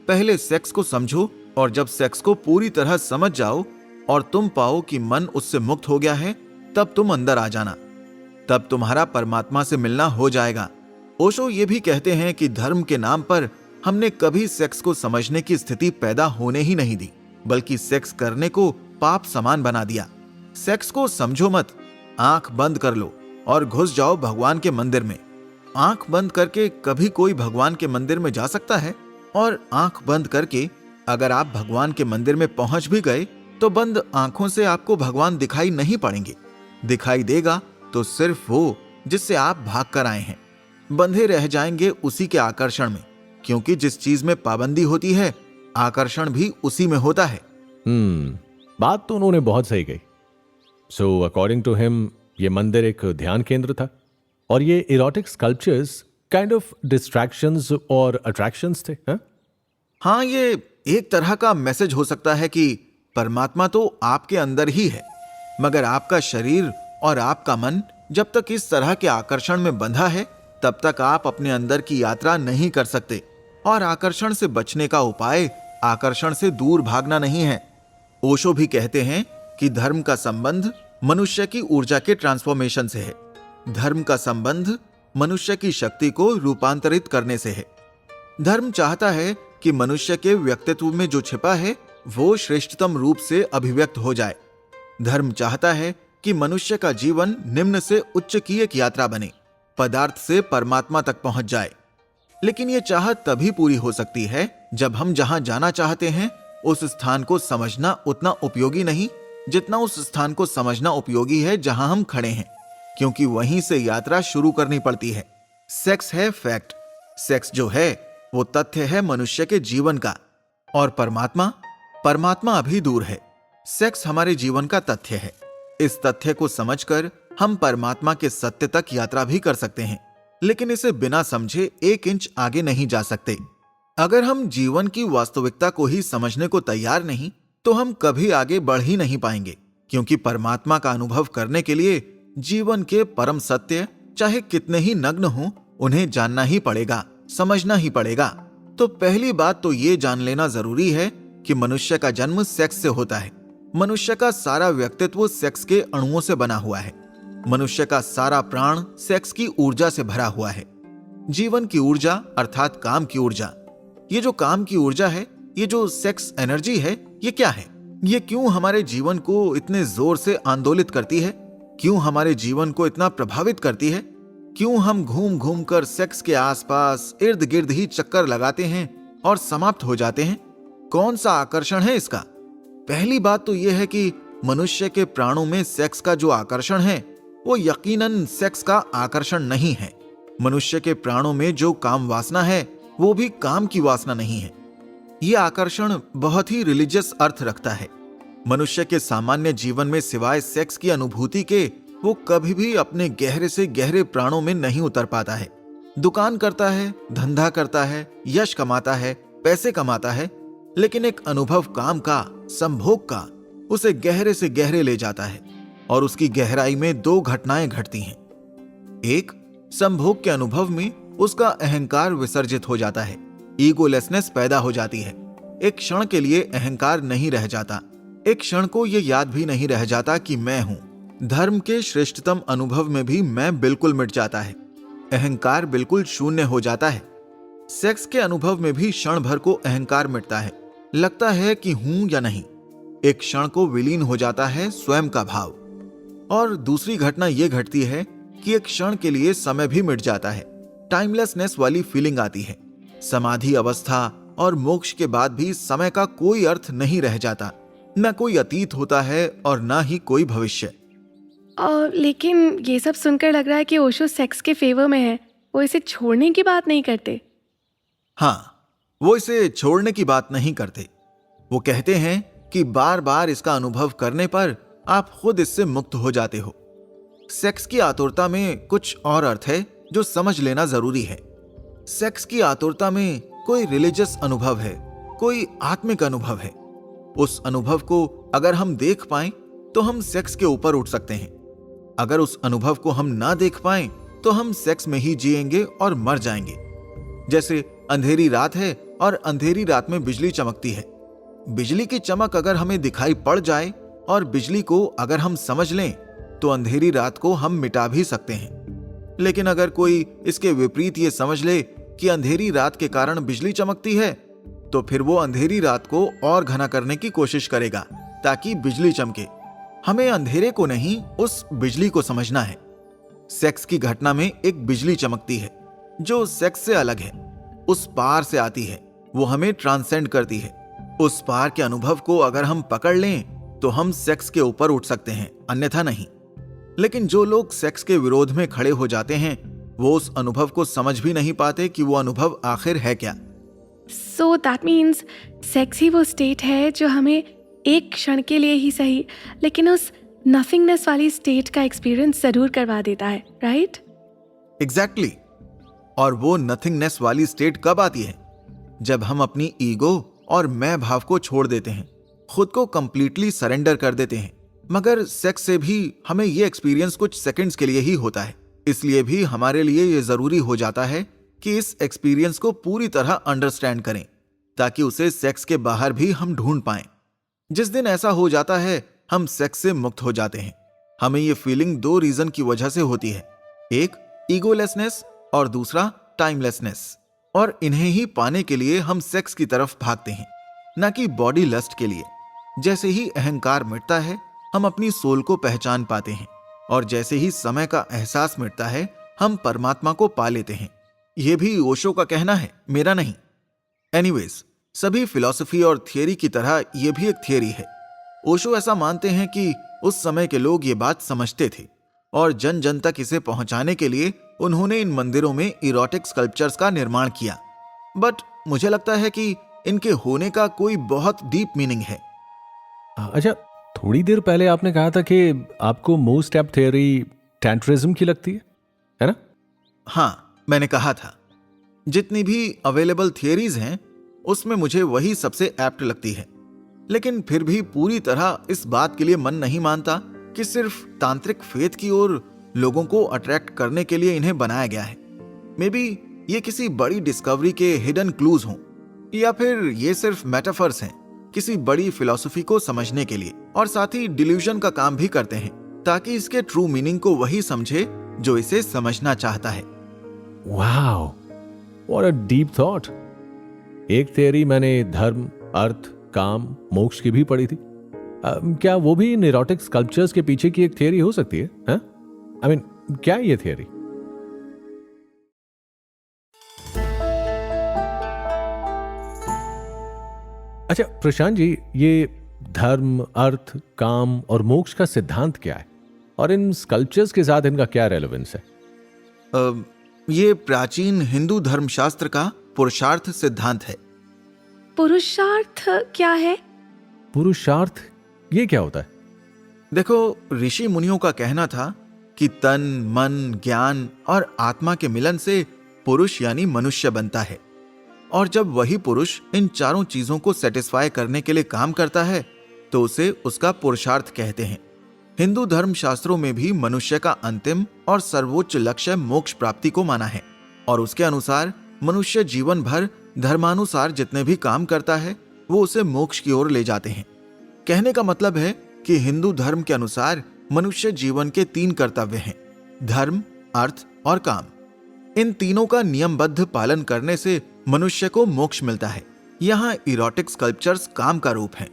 पहले सेक्स को समझो, और जब सेक्स को पूरी तरह समझ जाओ और तुम पाओ कि मन उससे मुक्त हो गया है, तब तुम अंदर आ जाना, तब तुम्हारा परमात्मा से मिलना हो जाएगा। ओशो ये भी कहते हैं कि धर्म के नाम पर हमने कभी सेक्स को समझने की स्थिति पैदा होने ही नहीं दी, बल्कि सेक्स करने को पाप समान बना दिया। सेक्स को समझो मत, आंख बंद कर लो और घुस जाओ भगवान के मंदिर में। आंख बंद करके कभी कोई भगवान के मंदिर में जा सकता है? और आंख बंद करके अगर आप भगवान के मंदिर में पहुंच भी गए तो बंद आंखों से आपको भगवान दिखाई नहीं पड़ेंगे। दिखाई देगा तो सिर्फ वो जिससे आप भाग कर आए हैं। बंधे रह जाएंगे उसी के आकर्षण में, क्योंकि जिस चीज में पाबंदी होती है, आकर्षण भी उसी में होता है। बात तो उन्होंने बहुत सही कही। सो अकॉर्डिंग टू हिम, ये मंदिर एक ध्यान केंद्र था, और ये erotic sculptures kind of distractions और अट्रैक्शंस थे। हाँ, ये एक तरह का मैसेज हो सकता है कि परमात्मा तो आपके अंदर ही है, मगर आपका शरीर और आपका मन जब तक इस तरह के आकर्षण में बंधा है, तब तक आप अपने अंदर की यात्रा नहीं कर सकते। और आकर्षण से बचने का उपाय आकर्षण से दूर भागना नहीं है। ओशो भी कहते हैं कि धर्म का संबंध मनुष्य की ऊर्जा के ट्रांसफॉर्मेशन से है। धर्म का संबंध मनुष्य की शक्ति को रूपांतरित करने से है। धर्म चाहता है कि मनुष्य के व्यक्तित्व में जो छिपा है वो श्रेष्ठतम रूप से अभिव्यक्त हो जाए। धर्म चाहता है कि मनुष्य का जीवन निम्न से उच्च की एक यात्रा बने, पदार्थ से परमात्मा तक पहुंच जाए। लेकिन यह चाहत तभी पूरी हो सकती है जब हम जहां जाना चाहते हैं उस स्थान को समझना उतना उपयोगी नहीं जितना उस स्थान को समझना उपयोगी है जहां हम खड़े हैं, क्योंकि वहीं से यात्रा शुरू करनी पड़ती है। सेक्स है फैक्ट। सेक्स जो है वो तथ्य है मनुष्य के जीवन का, और परमात्मा अभी दूर है। सेक्स हमारे जीवन का तथ्य है। इस तथ्य को समझकर हम परमात्मा के सत्य तक यात्रा भी कर सकते हैं, लेकिन इसे बिना समझे 1 इंच आगे नहीं जा सकते। अगर हम जीवन की वास्तविकता को ही समझने को तैयार नहीं, तो हम कभी आगे बढ़ ही नहीं पाएंगे, क्योंकि परमात्मा का अनुभव करने के लिए जीवन के परम सत्य चाहे कितने ही नग्न हों, उन्हें जानना ही पड़ेगा, समझना ही पड़ेगा। तो पहली बात तो ये जान लेना जरूरी है कि मनुष्य का जन्म सेक्स से होता है। मनुष्य का सारा व्यक्तित्व सेक्स के अणुओं से बना हुआ है। मनुष्य का सारा प्राण सेक्स की ऊर्जा से भरा हुआ है। जीवन की ऊर्जा अर्थात काम की ऊर्जा। ये जो काम की ऊर्जा है, ये जो सेक्स एनर्जी है, ये क्या है? ये क्यों हमारे जीवन को इतने जोर से आंदोलित करती है? क्यों हमारे जीवन को इतना प्रभावित करती है? क्यों हम घूम घूम कर सेक्स के आसपास इर्द गिर्द ही चक्कर लगाते हैं और समाप्त हो जाते हैं? कौन सा आकर्षण है इसका? पहली बात तो यह है कि मनुष्य के प्राणों में सेक्स का जो आकर्षण है वो यकीनन सेक्स का आकर्षण नहीं है। मनुष्य के प्राणों में जो काम वासना है वो भी काम की वासना नहीं है। ये आकर्षण बहुत ही रिलीजियस अर्थ रखता है। मनुष्य के सामान्य जीवन में सिवाय सेक्स की अनुभूति के वो कभी भी अपने गहरे से गहरे प्राणों में नहीं उतर पाता है। दुकान करता है, धंधा करता है, यश कमाता है, पैसे कमाता है, लेकिन एक अनुभव काम का, संभोग का उसे गहरे से गहरे ले जाता है और उसकी गहराई में दो घटनाएं घटती हैं। एक, संभोग के अनुभव में उसका अहंकार विसर्जित हो जाता है, ईगोलेसनेस पैदा हो जाती है। एक क्षण के लिए अहंकार नहीं रह जाता, एक क्षण को यह याद भी नहीं रह जाता कि मैं हूं। धर्म के श्रेष्ठतम अनुभव में भी मैं बिल्कुल मिट जाता है, अहंकार बिल्कुल शून्य हो जाता है। सेक्स के अनुभव में भी क्षण भर को अहंकार मिटता है, लगता है कि हूं या नहीं। एक क्षण को विलीन हो जाता है स्वयं का भाव। और दूसरी घटना यह घटती है कि एक क्षण के लिए समय भी मिट जाता है, टाइमलेसनेस वाली फीलिंग आती है। समाधि अवस्था और मोक्ष के बाद भी समय का कोई अर्थ नहीं रह जाता, न कोई अतीत होता है और न ही कोई भविष्य। लेकिन ये सब सुनकर लग रहा है कि ओशो सेक्स के फेवर में है, वो इसे छोड़ने की बात नहीं करते। हाँ, वो इसे छोड़ने की बात नहीं करते। वो कहते हैं कि बार बार इसका अनुभव करने पर आप खुद इससे मुक्त हो जाते हो। सेक्स की आतुरता में कुछ और अर्थ है जो समझ लेना जरूरी है। सेक्स की आतुरता में कोई रिलीजियस अनुभव है, कोई आत्मिक अनुभव है। उस अनुभव को अगर हम देख पाएं तो हम सेक्स के ऊपर उठ सकते हैं। अगर उस अनुभव को हम ना देख पाएं तो हम सेक्स में ही जिएंगे और मर जाएंगे। जैसे अंधेरी रात है और अंधेरी रात में बिजली चमकती है। बिजली की चमक अगर हमें दिखाई पड़ जाए और बिजली को अगर हम समझ लें तो अंधेरी रात को हम मिटा भी सकते हैं। लेकिन अगर कोई इसके विपरीत ये समझ ले कि अंधेरी रात के कारण बिजली चमकती है, तो फिर वो अंधेरी रात को और घना करने की कोशिश करेगा ताकि बिजली चमके। हमें अंधेरे को नहीं, उस बिजली को समझना है। सेक्स की घटना में एक बिजली चमकती है जो सेक्स से अलग है, उस पार से आती है, वो हमें ट्रांसेंड करती है। उस पार के अनुभव को अगर हम पकड़ लें तो हम सेक्स के ऊपर उठ सकते हैं, अन्यथा नहीं। लेकिन जो लोग सेक्स के विरोध में खड़े हो जाते हैं वो उस अनुभव को समझ भी नहीं पाते कि वो अनुभव आखिर है क्या। सो दैट मीन्स सेक्स ही वो स्टेट है जो हमें एक क्षण के लिए ही सही लेकिन उस नथिंगनेस वाली स्टेट का एक्सपीरियंस जरूर करवा देता है, राइट? एग्जैक्टली। और वो नथिंगनेस वाली स्टेट कब आती है? जब हम अपनी ईगो और मैं भाव को छोड़ देते हैं, खुद को कंप्लीटली सरेंडर कर देते हैं। मगर सेक्स से भी हमें ये एक्सपीरियंस कुछ सेकंड्स के लिए ही होता है, इसलिए भी हमारे लिए ये जरूरी हो जाता है कि इस एक्सपीरियंस को पूरी तरह अंडरस्टैंड करें ताकि उसे सेक्स के बाहर भी हम ढूंढ पाएं। जिस दिन ऐसा हो जाता है हम सेक्स से मुक्त हो जाते हैं। हमें ये फीलिंग दो रीजन की वजह से होती है, एक ईगोलेसनेस और दूसरा टाइमलेसनेस। और इन्हें ही पाने के लिए हम सेक्स की तरफ भागते हैं, न कि बॉडी लस्ट के लिए। जैसे ही अहंकार मिटता है हम अपनी सोल को पहचान पाते हैं, और जैसे ही समय का एहसास मिटता है हम परमात्मा को पा लेते हैं। यह भी ओशो का कहना है, मेरा नहीं। एनीवेज, सभी फिलॉसफी और थियरी की तरह यह भी एक थियरी है। ओशो ऐसा मानते हैं कि उस समय के लोग ये बात समझते थे और जन जन तक इसे पहुंचाने के लिए उन्होंने इन मंदिरों में इरोटिक स्कल्पचर्स का निर्माण किया। बट मुझे लगता है कि इनके होने का कोई बहुत डीप मीनिंग है। अच्छा, थोड़ी देर पहले आपने कहा था कि आपको मोस्ट एप्ट थियरी टैंट्रिज्म की लगती है ना? हाँ, मैंने कहा था। जितनी भी अवेलेबल थियरीज हैं उसमें मुझे वही सबसे एप्ट लगती है। लेकिन फिर भी पूरी तरह इस बात के लिए मन नहीं मानता कि सिर्फ तांत्रिक फेथ की ओर लोगों को अट्रैक्ट करने के लिए इन्हें बनाया गया है। मे बी ये किसी बड़ी डिस्कवरी के हिडन क्लूज हों, या फिर ये सिर्फ मेटाफर्स हैं किसी बड़ी फिलॉसफी को समझने के लिए, और साथ ही डिल्यूजन का काम भी करते हैं ताकि इसके ट्रू मीनिंग को वही समझे जो इसे समझना चाहता है। Wow, what a deep thought. एक थियरी मैंने धर्म, अर्थ, काम, मोक्ष की भी पढ़ी थी। क्या वो भी इन इरोटिक स्कल्पचर्स के पीछे की एक थियरी हो सकती है? आई मीन, क्या ये थियरी? अच्छा प्रशांत जी, ये धर्म, अर्थ, काम और मोक्ष का सिद्धांत क्या है, और इन स्कल्पचर्स के साथ इनका क्या रेलेवेंस है? ये प्राचीन हिंदू धर्मशास्त्र का पुरुषार्थ सिद्धांत है। पुरुषार्थ क्या है? पुरुषार्थ ये क्या होता है? देखो, ऋषि मुनियों का कहना था कि तन, मन, ज्ञान और आत्मा के मिलन से पुरुष यानी मनुष्य बनता है। और जब वही पुरुष इन चारों चीजों को सेटिस्फाई करने के लिए काम करता है तो उसे उसका पुरुषार्थ कहते हैं। हिंदू धर्म शास्त्रों में भी मनुष्य का अंतिम और सर्वोच्च लक्ष्य मोक्ष प्राप्ति को माना है, और उसके अनुसार मनुष्य जीवन भर धर्मानुसार जितने भी काम करता है वो उसे मोक्ष की ओर ले जाते हैं। कहने का मतलब है कि हिंदू धर्म के अनुसार मनुष्य जीवन के 3 कर्तव्य हैं: धर्म, अर्थ और काम। इन तीनों का नियमबद्ध पालन करने से मनुष्य को मोक्ष मिलता है। यहाँ इरोटिक स्कल्पचर्स काम का रूप हैं।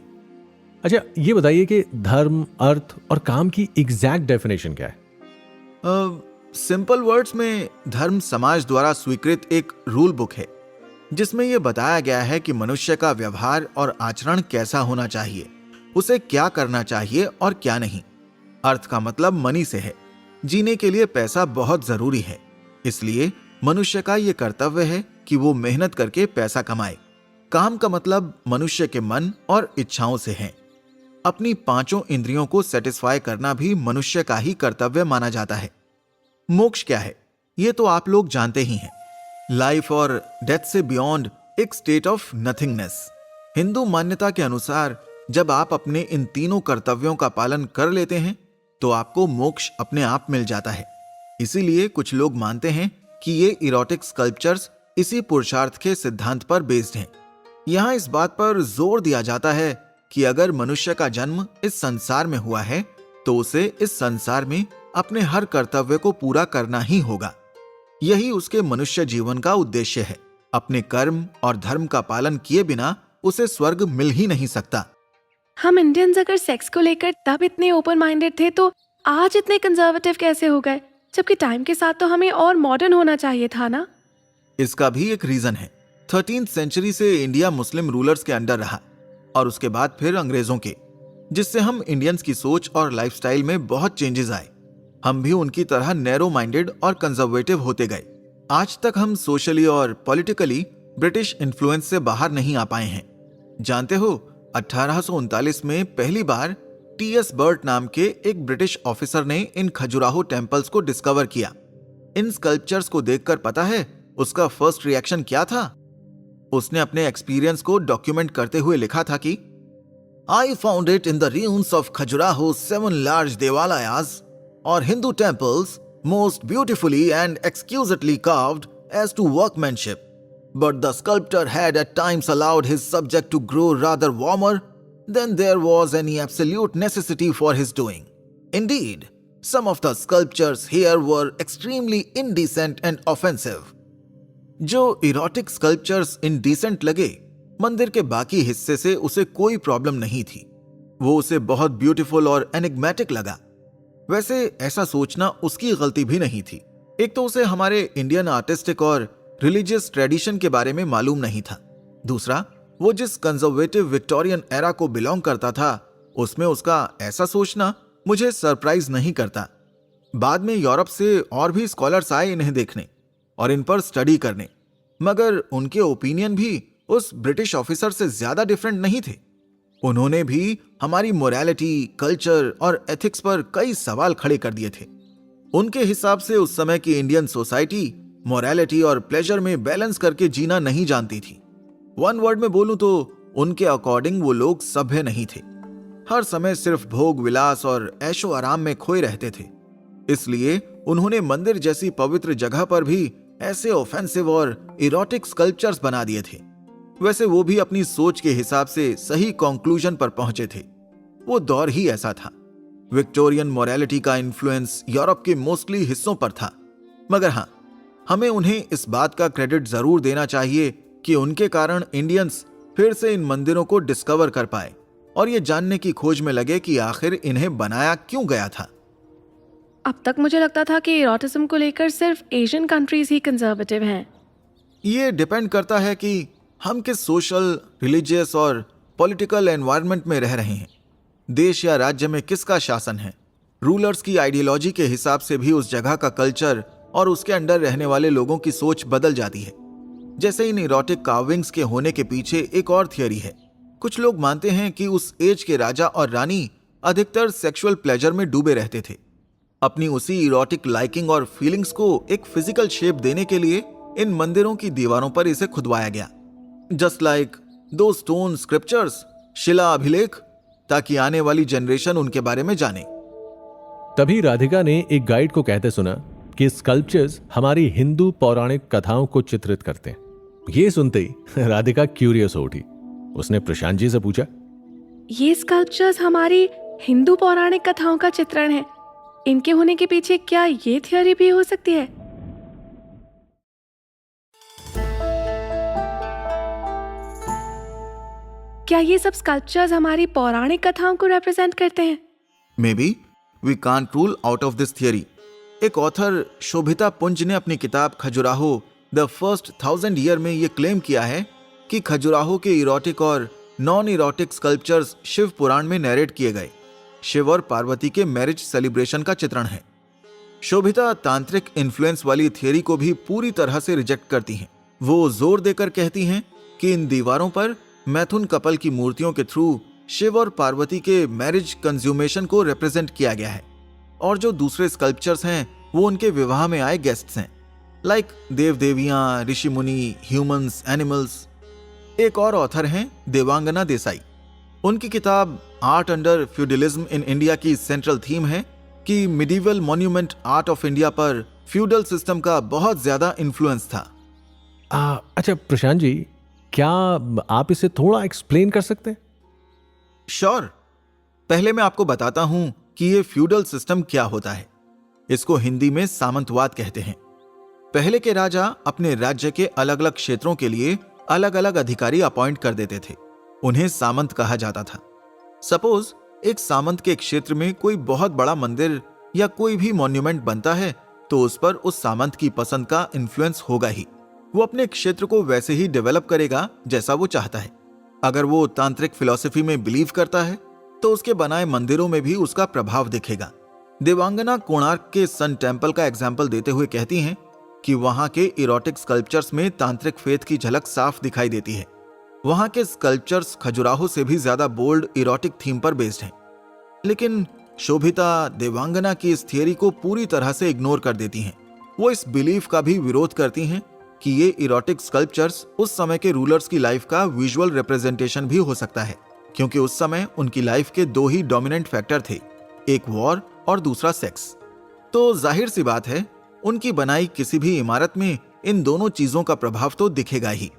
अच्छा, ये बताइए कि धर्म, अर्थ और काम की एग्जैक्ट डेफिनेशन क्या है? सिंपल वर्ड्स में धर्म समाज द्वारा स्वीकृत एक रूल बुक है जिसमें यह बताया गया है कि मनुष्य का व्यवहार और आचरण कैसा होना चाहिए, उसे क्या करना चाहिए और क्या नहीं। अर्थ का मतलब मनी से है। जीने के लिए पैसा बहुत जरूरी है, इसलिए मनुष्य का यह कर्तव्य है कि वो मेहनत करके पैसा कमाए। काम का मतलब मनुष्य के मन और इच्छाओं से है। अपनी 5 इंद्रियों को सेटिस्फाई करना भी मनुष्य का ही कर्तव्य माना जाता है। मोक्ष क्या है ये तो आप लोग जानते ही हैं। लाइफ और डेथ से बियॉन्ड एक स्टेट ऑफ नथिंगनेस। हिंदू मान्यता के अनुसार जब आप अपने इन तीनों कर्तव्यों का पालन कर लेते हैं तो आपको मोक्ष अपने आप मिल जाता है। इसीलिए कुछ लोग मानते हैं कि ये इरोटिक स्कल्पचर्स इसी पुरुषार्थ के सिद्धांत पर बेस्ड हैं। यहाँ इस बात पर जोर दिया जाता है कि अगर मनुष्य का जन्म इस संसार में हुआ है तो उसे इस संसार में अपने हर कर्तव्य को पूरा करना ही होगा। यही उसके मनुष्य जीवन का उद्देश्य है। अपने कर्म और धर्म का पालन किए बिना उसे स्वर्ग मिल ही नहीं सकता। हम इंडियंस अगर सेक्स को लेकर तब इतने ओपन माइंडेड थे तो आज इतने कंजर्वेटिव कैसे हो गए, जबकि टाइम के साथ तो हमें और मॉडर्न होना चाहिए था ना? इसका भी एक रीजन है। 13th सेंचुरी से इंडिया मुस्लिम रूलर्स के अंडर रहा और उसके बाद फिर अंग्रेजों के, जिससे हम इंडियंस की सोच और लाइफस्टाइल में बहुत चेंजेस आए। हम भी उनकी तरह नैरो माइंडेड और कंजर्वेटिव होते गए। आज तक हम सोशली और पॉलिटिकली ब्रिटिश इन्फ्लुएंस से बाहर नहीं आ पाए हैं। जानते हो, 1839 में पहली बार टी.एस. बर्ट नाम के एक ब्रिटिश ऑफिसर ने इन खजुराहो टेम्पल्स को डिस्कवर किया। इन स्कल्पचर्स को देखकर पता है उसका फर्स्ट रिएक्शन क्या था? उसने अपने एक्सपीरियंस को डॉक्यूमेंट करते हुए लिखा था कि I found it in the ruins of Khajuraho 7 large देवालयास और Hindu temples most beautifully and exquisitely carved as to workmanship. But the sculptor had at times allowed his subject to grow rather warmer than there was any absolute necessity for his doing. Indeed, some of the sculptures here were extremely indecent and offensive. जो इरोटिक स्कल्पचर्स इंडिसेंट लगे, मंदिर के बाकी हिस्से से उसे कोई प्रॉब्लम नहीं थी। वो उसे बहुत ब्यूटीफुल और एनिग्मेटिक लगा। वैसे ऐसा सोचना उसकी गलती भी नहीं थी। एक तो उसे हमारे इंडियन आर्टिस्टिक और रिलीजियस ट्रेडिशन के बारे में मालूम नहीं था। दूसरा, वो जिस कंजर्वेटिव विक्टोरियन एरा को बिलोंग करता था उसमें उसका ऐसा सोचना मुझे सरप्राइज नहीं करता। बाद में यूरोप से और भी स्कॉलर्स आए इन्हें देखने और इन पर स्टडी करने, मगर उनके ओपिनियन भी उस ब्रिटिश ऑफिसर से ज्यादा डिफरेंट नहीं थे। उन्होंने भी हमारी मोरालिटी, कल्चर और एथिक्स पर कई सवाल खड़े कर दिए थे। उनके हिसाब से उस समय की इंडियन सोसाइटी मोरालिटी और प्लेजर में बैलेंस करके जीना नहीं जानती थी। वन वर्ड में बोलूं तो उनके अकॉर्डिंग वो लोग सभ्य नहीं थे। हर समय सिर्फ भोग विलास और ऐशो आराम में खोए रहते थे। इसलिए उन्होंने मंदिर जैसी पवित्र जगह पर भी ऐसे ऑफेंसिव और इरोटिक स्कल्पचर्स बना दिए थे। वैसे वो भी अपनी सोच के हिसाब से सही कंक्लूजन पर पहुंचे थे। वो दौर ही ऐसा था। विक्टोरियन मोरालिटी का इन्फ्लुएंस यूरोप के मोस्टली हिस्सों पर था, मगर हाँ, हमें उन्हें इस बात का क्रेडिट जरूर देना चाहिए कि उनके कारण इंडियंस फिर से इन मंदिरों को डिस्कवर कर पाए और ये जानने की खोज में लगे कि आखिर इन्हें बनाया क्यों गया था। अब तक मुझे लगता था कि इरोटिज्म को लेकर सिर्फ एशियन कंट्रीज ही कंजर्वेटिव हैं। ये डिपेंड करता है कि हम किस सोशल, रिलीजियस और पॉलिटिकल एनवायरनमेंट में रह रहे हैं। देश या राज्य में किसका शासन है, रूलर्स की आइडियोलॉजी के हिसाब से भी उस जगह का कल्चर और उसके अंडर रहने वाले लोगों की सोच बदल जाती है। जैसे इन इरोटिक कार्विंग्स के होने के पीछे एक और थियरी है। कुछ लोग मानते हैं कि उस एज के राजा और रानी अधिकतर सेक्सुअल प्लेजर में डूबे रहते थे। अपनी उसी इरोटिक लाइकिंग और फीलिंग्स को एक फिजिकल शेप देने के लिए इन मंदिरों की दीवारों पर इसे खुदवाया गया, जस्ट लाइक दो स्टोन स्क्रिप्चर्स, शिला अभिलेख, ताकि आने वाली जनरेशन उनके बारे में जाने। तभी राधिका ने एक गाइड को कहते सुना कि स्कल्पचर्स हमारी हिंदू पौराणिक कथाओं को चित्रित करते हैं। ये सुनते ही राधिका क्यूरियस हो उठी। उसने प्रशांत जी से पूछा, ये स्कल्पचर्स हमारी हिंदू पौराणिक कथाओं का चित्रण है, इनके होने के पीछे क्या ये थियोरी भी हो सकती है? क्या ये सब स्कल्पचर्स हमारी पौराणिक कथाओं को रिप्रेजेंट करते हैं? Maybe we can't rule out of this theory. एक ऑथर शोभिता पुंज ने अपनी किताब खजुराहो द फर्स्ट 1000 ईयर में ये क्लेम किया है कि खजुराहो के इरोटिक और नॉन इरोटिक स्कल्पचर्स शिव पुराण में नरेट किए गए शिव और पार्वती के मैरिज सेलिब्रेशन का चित्रण है। शोभिता तांत्रिक इन्फ्लुएंस वाली थियरी को भी पूरी तरह से रिजेक्ट करती हैं। वो जोर देकर कहती हैं कि इन दीवारों पर मैथुन कपल की मूर्तियों के थ्रू शिव और पार्वती के मैरिज कंज्यूमेशन को रिप्रेजेंट किया गया है, और जो दूसरे स्कल्पचर्स हैं वो उनके विवाह में आए गेस्ट्स हैं, लाइक देव देवियां, ऋषि मुनि, ह्यूमंस, एनिमल्स। एक और ऑथर हैं देवांगना देसाई। उनकी किताब art under feudalism in India की सेंट्रल थीम है कि medieval monument art of India पर फ्यूडल सिस्टम का बहुत ज्यादा इन्फ्लुएंस था। अच्छा प्रशांत जी, क्या आप इसे थोड़ा एक्सप्लेन कर सकते हैं? श्योर। पहले मैं आपको बताता हूं कि ये फ्यूडल सिस्टम क्या होता है। इसको हिंदी में सामंतवाद कहते हैं। पहले के राजा अपने राज्य के अलग अलग क्षेत्रों के लिए अलग अलग अधिकारी अपॉइंट कर देते थे। उन्हें सामंत कहा जाता था। सपोज एक सामंत के क्षेत्र में कोई बहुत बड़ा मंदिर या कोई भी मॉन्यूमेंट बनता है तो उस पर उस सामंत की पसंद का इन्फ्लुएंस होगा ही। वो अपने क्षेत्र को वैसे ही डेवलप करेगा जैसा वो चाहता है। अगर वो तांत्रिक फिलॉसफी में बिलीव करता है तो उसके बनाए मंदिरों में भी उसका प्रभाव दिखेगा। देवांगना कोणार्क के सन टेम्पल का एग्जाम्पल देते हुए कहती हैं कि वहां के इरोटिक स्कल्पचर्स में तांत्रिक फेथ की झलक साफ दिखाई देती है। वहां के स्कल्पचर्स खजुराहो से भी ज्यादा बोल्ड इरोटिक थीम पर बेस्ड हैं। लेकिन शोभिता देवांगना की इस थियरी को पूरी तरह से इग्नोर कर देती हैं। वो इस बिलीफ का भी विरोध करती हैं कि ये इरोटिक स्कल्पचर्स उस समय के रूलर्स की लाइफ का विजुअल रिप्रेजेंटेशन भी हो सकता है, क्योंकि उस समय उनकी लाइफ के दो ही डोमिनेंट फैक्टर थे, एक वॉर और दूसरा सेक्स। तो जाहिर सी बात है उनकी बनाई किसी भी इमारत में इन दोनों चीजों का प्रभाव तो दिखेगा ही।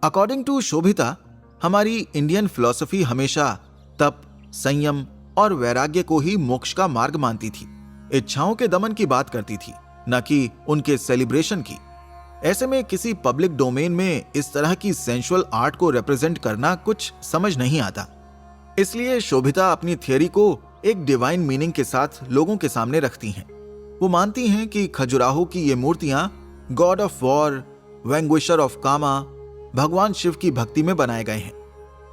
अकॉर्डिंग टू शोभिता, हमारी इंडियन फिलॉसफी हमेशा तप, संयम और वैराग्य को ही मोक्ष का मार्ग मानती थी। इच्छाओं के दमन की बात करती थी, न कि उनके सेलिब्रेशन की। ऐसे में किसी पब्लिक डोमेन में इस तरह की सेंसुअल आर्ट को रिप्रेजेंट करना कुछ समझ नहीं आता। इसलिए शोभिता अपनी थियरी को एक डिवाइन मीनिंग के साथ लोगों के सामने रखती हैं। वो मानती हैं कि खजुराहो की ये मूर्तियां गॉड ऑफ वॉर, वैंग्विशर ऑफ कामा, भगवान शिव की भक्ति में बनाए गए हैं।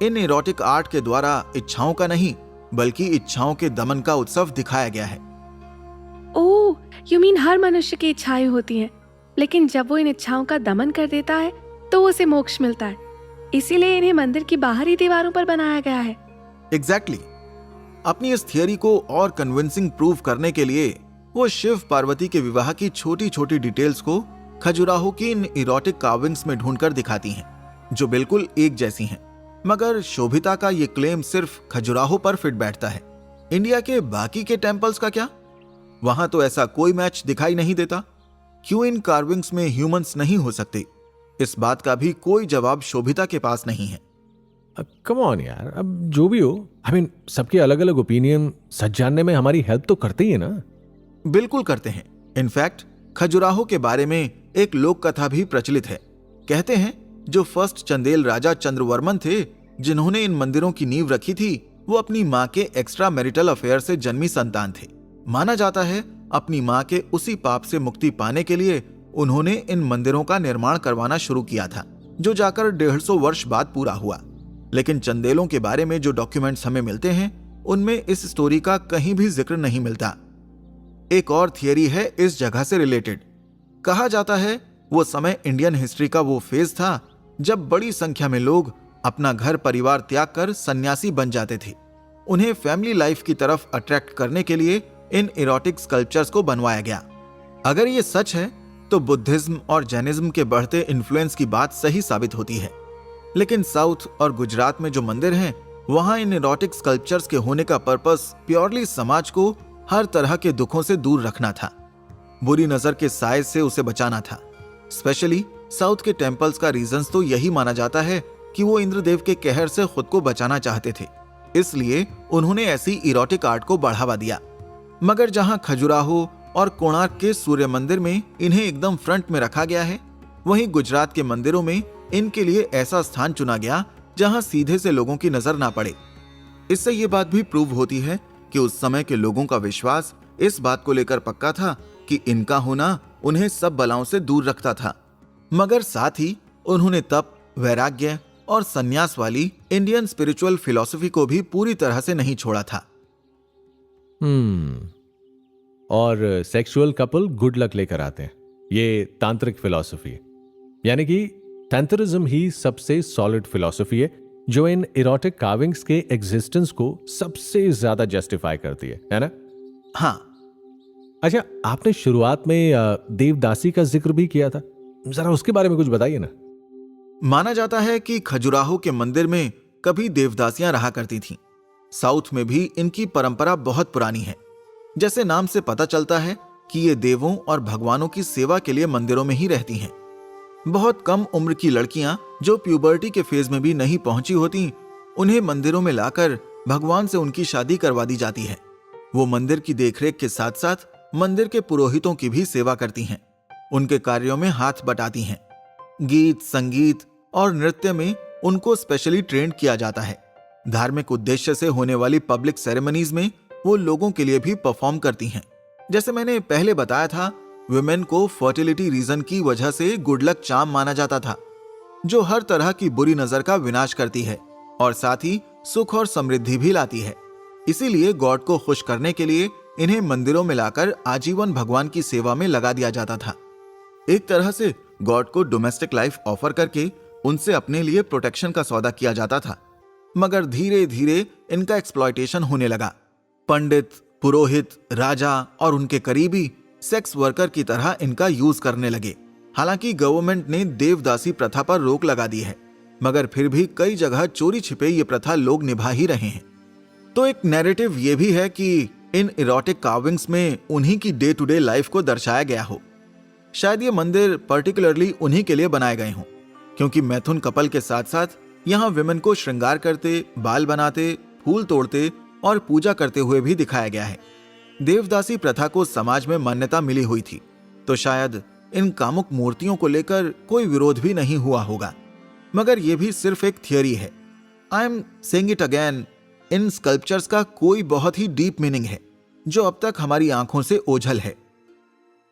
इन इरोटिक आर्ट के द्वारा इच्छाओं का नहीं बल्कि इच्छाओं के दमन का उत्सव दिखाया गया है। ओह, यू मीन हर मनुष्य की इच्छाएं होती हैं, लेकिन जब वो इन इच्छाओं का दमन कर देता है तो उसे मोक्ष मिलता है। इसीलिए इन्हें मंदिर की बाहरी दीवारों पर बनाया गया है। एग्जैक्टली। अपनी इस थियरी को और कन्विंसिंग प्रूव करने के लिए वो शिव पार्वती के विवाह की छोटी छोटी डिटेल्स को खजुराहो की इन इरोटिक कार्विंग्स में ढूंढकर दिखाती हैं, जो बिल्कुल एक जैसी हैं। मगर शोभिता का ये क्लेम सिर्फ खजुराहो पर फिट बैठता है। इंडिया के बाकी के टेम्पल्स का क्या? वहां तो ऐसा कोई मैच दिखाई नहीं देता। क्यों इन कार्विंग्स में ह्यूमंस नहीं हो सकते? इस बात का भी कोई जवाब शोभिता के पास नहीं है। कम ऑन यार, अब जो भी हो, सबके अलग अलग ओपिनियन सच जानने में हमारी हेल्प तो करते ही है ना। बिल्कुल करते हैं। इनफैक्ट खजुराहो के बारे में एक लोक कथा भी प्रचलित है। कहते हैं जो फर्स्ट चंदेल राजा चंद्रवर्मन थे, जिन्होंने इन मंदिरों की नींव रखी थी, वो अपनी माँ के एक्स्ट्रा मैरिटल अफेयर से जन्मी संतान थे। माना जाता है अपनी माँ के उसी पाप से मुक्ति पाने के लिए उन्होंने इन मंदिरों का निर्माण करवाना शुरू किया था, जो जाकर 150 वर्ष बाद पूरा हुआ। लेकिन चंदेलों के बारे में जो डॉक्यूमेंट्स हमें मिलते हैं उनमें इस स्टोरी का कहीं भी जिक्र नहीं मिलता। एक और थियरी है इस जगह से रिलेटेड। कहा जाता है वो समय इंडियन हिस्ट्री का वो फेज था जब बड़ी संख्या में लोग अपना घर परिवार त्याग कर सन्यासी बन जाते थे। उन्हें फैमिली लाइफ की तरफ अट्रैक्ट करने के लिए इन इरोटिक स्कल्पचर्स को बनवाया गया। अगर ये सच है तो बुद्धिज्म और जैनिज्म के बढ़ते इन्फ्लुएंस की बात सही साबित होती है। लेकिन साउथ और गुजरात में जो मंदिर हैं, वहां इन इरोटिक स्कल्पचर्स के होने का पर्पस प्योरली समाज को हर तरह के दुखों से दूर रखना था, बुरी नजर के साए से उसे बचाना था। स्पेशली साउथ के टेम्पल्स का रीजंस तो यही माना जाता है कि वो इंद्रदेव के कहर से खुद को बचाना चाहते थे, इसलिए उन्होंने ऐसी इरोटिक आर्ट को बढ़ावा दिया। मगर जहां खजुराहो और कोणार्क के सूर्य मंदिर में इन्हें एकदम फ्रंट में रखा गया है, वहीं गुजरात के मंदिरों में इनके लिए ऐसा स्थान चुना गया जहां सीधे से लोगों की नजर ना पड़े। इससे ये बात भी प्रूव होती है कि उस समय के लोगों का विश्वास इस बात को लेकर पक्का था कि इनका होना उन्हें सब बलाओं से दूर रखता था। मगर साथ ही उन्होंने तप, वैराग्य और संन्यास वाली इंडियन स्पिरिचुअल फिलॉसफी को भी पूरी तरह से नहीं छोड़ा था। और सेक्सुअल कपल गुड लक लेकर आते हैं, ये तांत्रिक फिलॉसफी है। यानी कि तंत्रिज्म ही सबसे सॉलिड फिलॉसफी है जो इन इरोटिक कार्विंग्स के एग्जिस्टेंस को सबसे ज्यादा जस्टिफाई करती है ना? हाँ। अच्छा, आपने शुरुआत में देवदासी का जिक्र भी किया था, जरा उसके बारे में कुछ बताइए ना। माना जाता है कि खजुराहो के मंदिर में कभी देवदासियां रहा करती थीं। साउथ में भी इनकी परंपरा बहुत पुरानी है। जैसे नाम से पता चलता है कि ये देवों और भगवानों की सेवा के लिए मंदिरों में ही रहती हैं। बहुत कम उम्र की लड़कियां जो प्यूबर्टी के फेज में भी नहीं पहुंची होती, उन्हें मंदिरों में लाकर भगवान से उनकी शादी करवा दी जाती है। वो मंदिर की देखरेख के साथ साथ मंदिर के पुरोहितों की भी सेवा करती हैं, उनके कार्यों में हाथ बटाती हैं। गीत, संगीत और नृत्य में उनको स्पेशली ट्रेंड किया जाता है। धार्मिक उद्देश्य से होने वाली पब्लिक सेरेमनीज में वो लोगों के लिए भी परफॉर्म करती हैं। जैसे मैंने पहले बताया था, वुमेन को फर्टिलिटी रीजन की वजह से गुड लक चार्म माना जाता था, जो हर तरह की बुरी नजर का विनाश करती है और साथ ही सुख और समृद्धि भी लाती है। इसीलिए गॉड को खुश करने के लिए इन्हें मंदिरों में लाकर आजीवन भगवान की सेवा में लगा दिया जाता था। एक तरह से गॉड को डोमेस्टिक लाइफ ऑफर करके उनसे अपने लिए प्रोटेक्शन का सौदा किया जाता था। मगर धीरे धीरे इनका एक्सप्लॉयटेशन होने लगा। पंडित, पुरोहित, राजा और उनके करीबी सेक्स वर्कर की तरह इनका यूज करने लगे। हालांकि गवर्नमेंट ने देवदासी प्रथा पर रोक लगा दी है, मगर फिर भी कई जगह चोरी छिपे ये प्रथा लोग निभा ही रहे हैं। तो एक नैरेटिव ये भी है कि इन इरोटिक कार्विंग्स में उन्हीं की डे टू डे लाइफ को दर्शाया गया हो। शायद ये मंदिर पर्टिकुलरली उन्हीं के लिए बनाए गए हों, क्योंकि मैथुन कपल के साथ साथ यहाँ विमेन को श्रृंगार करते, बाल बनाते, फूल तोड़ते और पूजा करते हुए भी दिखाया गया है। देवदासी प्रथा को समाज में मान्यता मिली हुई थी, तो शायद इन कामुक मूर्तियों को लेकर कोई विरोध भी नहीं हुआ होगा। मगर यह भी सिर्फ एक थियरी है। I am saying it again, in sculptures का कोई बहुत ही डीप मीनिंग है जो अब तक हमारी आंखों से ओझल है।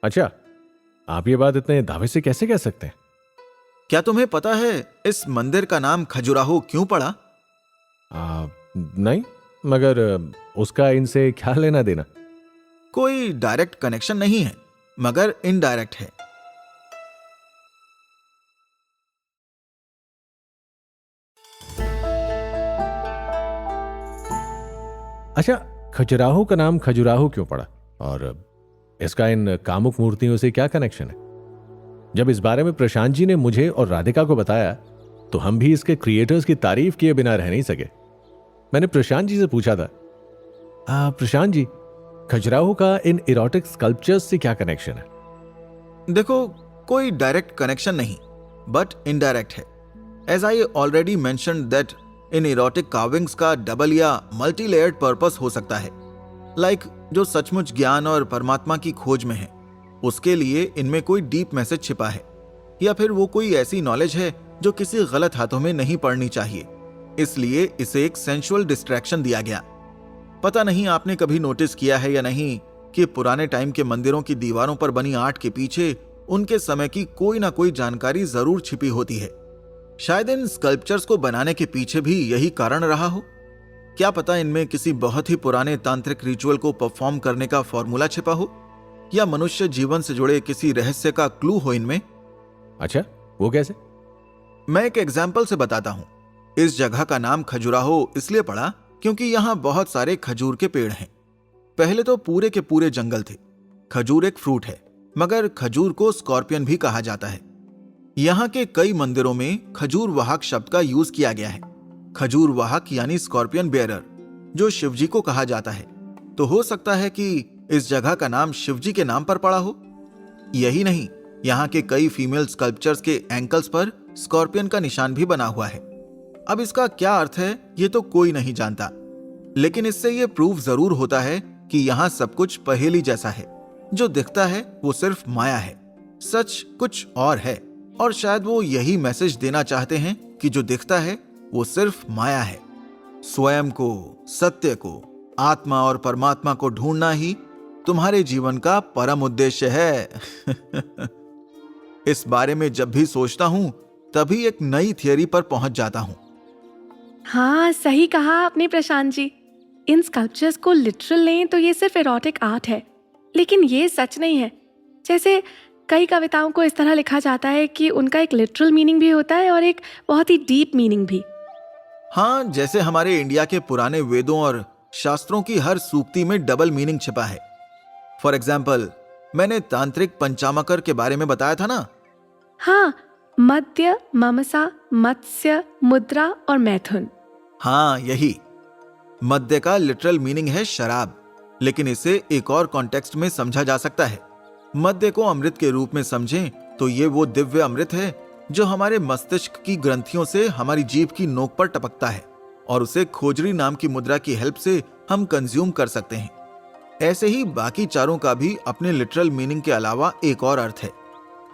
अच्छा, आप ये बात इतने दावे से कैसे कह सकते हैं? क्या तुम्हें पता है इस मंदिर का नाम खजुराहो क्यों पड़ा? नहीं, मगर उसका इनसे क्या लेना देना? कोई डायरेक्ट कनेक्शन नहीं है, मगर इनडायरेक्ट है। अच्छा, खजुराहो का नाम खजुराहो क्यों पड़ा और इसका इन कामुक मूर्तियों से क्या कनेक्शन है? जब इस बारे में प्रशांत जी ने मुझे और राधिका को बताया तो हम भी इसके क्रिएटर्स की तारीफ किए बिना रह नहीं सके। मैंने प्रशांत जी से पूछा था, प्रशांत जी, खजुराहो का इन इरोटिक स्कल्पचर्स से क्या कनेक्शन है? देखो, कोई डायरेक्ट कनेक्शन नहीं, बट इनडायरेक्ट है। As I already mentioned that in erotic carvings का डबल या मल्टी लेयर्ड पर्पस हो सकता है। लाइक जो सचमुच ज्ञान और परमात्मा की खोज में है, उसके लिए इनमें कोई डीप मैसेज छिपा है, या फिर वो कोई ऐसी नॉलेज है जो किसी गलत हाथों में नहीं पड़नी चाहिए, इसलिए इसे एक सेंसुअल डिस्ट्रैक्शन दिया गया। पता नहीं आपने कभी नोटिस किया है या नहीं कि पुराने टाइम के मंदिरों की दीवारों पर बनी आर्ट के पीछे उनके समय की कोई ना कोई जानकारी जरूर छिपी होती है। शायद इन स्कल्पचर्स को बनाने के पीछे भी यही कारण रहा हो। क्या पता इनमें किसी बहुत ही पुराने तांत्रिक रिचुअल को परफॉर्म करने का फॉर्मूला छिपा हो, या मनुष्य जीवन से जुड़े किसी रहस्य का क्लू हो इनमें। अच्छा, वो कैसे? मैं एक एग्जाम्पल से बताता हूँ। इस जगह का नाम खजुराहो इसलिए पड़ा क्योंकि यहाँ बहुत सारे खजूर के पेड़ हैं। पहले तो पूरे के पूरे जंगल थे। खजूर एक फ्रूट है, मगर खजूर को स्कॉर्पियन भी कहा जाता है। यहाँ के कई मंदिरों में खजूर वाहक शब्द का यूज किया गया है। खजूर वाहक यानी स्कॉर्पियन बेयरर, जो शिवजी को कहा जाता है। तो हो सकता है कि इस जगह का नाम शिवजी के नाम पर पड़ा हो। यही नहीं, यहाँ के कई फीमेल स्कल्पचर्स के एंकल्स पर स्कॉर्पियन का निशान भी बना हुआ है। अब इसका क्या अर्थ है ये तो कोई नहीं जानता, लेकिन इससे ये प्रूफ जरूर होता है कि यहाँ सब कुछ पहेली जैसा है। जो दिखता है वो सिर्फ माया है, सच कुछ और है। और शायद वो यही मैसेज देना चाहते हैं कि जो दिखता है वो सिर्फ माया है। स्वयं को, सत्य को, आत्मा और परमात्मा को ढूंढना ही तुम्हारे जीवन का परम उद्देश्य है। इस बारे में जब भी सोचता हूं तभी एक नई थियरी पर पहुंच जाता हूं। हाँ, सही कहा आपने प्रशांत जी। इन स्कल्पचर्स को लिटरल लें तो ये सिर्फ एरोटिक आर्ट है, लेकिन ये सच नहीं है। जैसे कई कविताओं को इस तरह लिखा जाता है कि उनका एक लिटरल मीनिंग भी होता है और एक बहुत ही डीप मीनिंग भी। हाँ, जैसे हमारे इंडिया के पुराने वेदों और शास्त्रों की हर सूक्ति में डबल मीनिंग छिपा है। फॉर एग्जाम्पल, मैंने तांत्रिक पंचामकर के बारे में बताया था ना। हाँ, मध्य, ममसा, मत्स्य, मुद्रा और मैथुन। हाँ, यही। मध्य का लिटरल मीनिंग है शराब, लेकिन इसे एक और कॉन्टेक्स्ट में समझा जा सकता है। मध्य को अमृत के रूप में समझें तो ये वो दिव्य अमृत है जो हमारे मस्तिष्क की ग्रंथियों से हमारी जीभ की नोक पर टपकता है, और उसे खोजरी नाम की मुद्रा की हेल्प से हम कंज्यूम कर सकते हैं। ऐसे ही बाकी चारों का भी अपने लिटरल मीनिंग के अलावा एक और अर्थ है।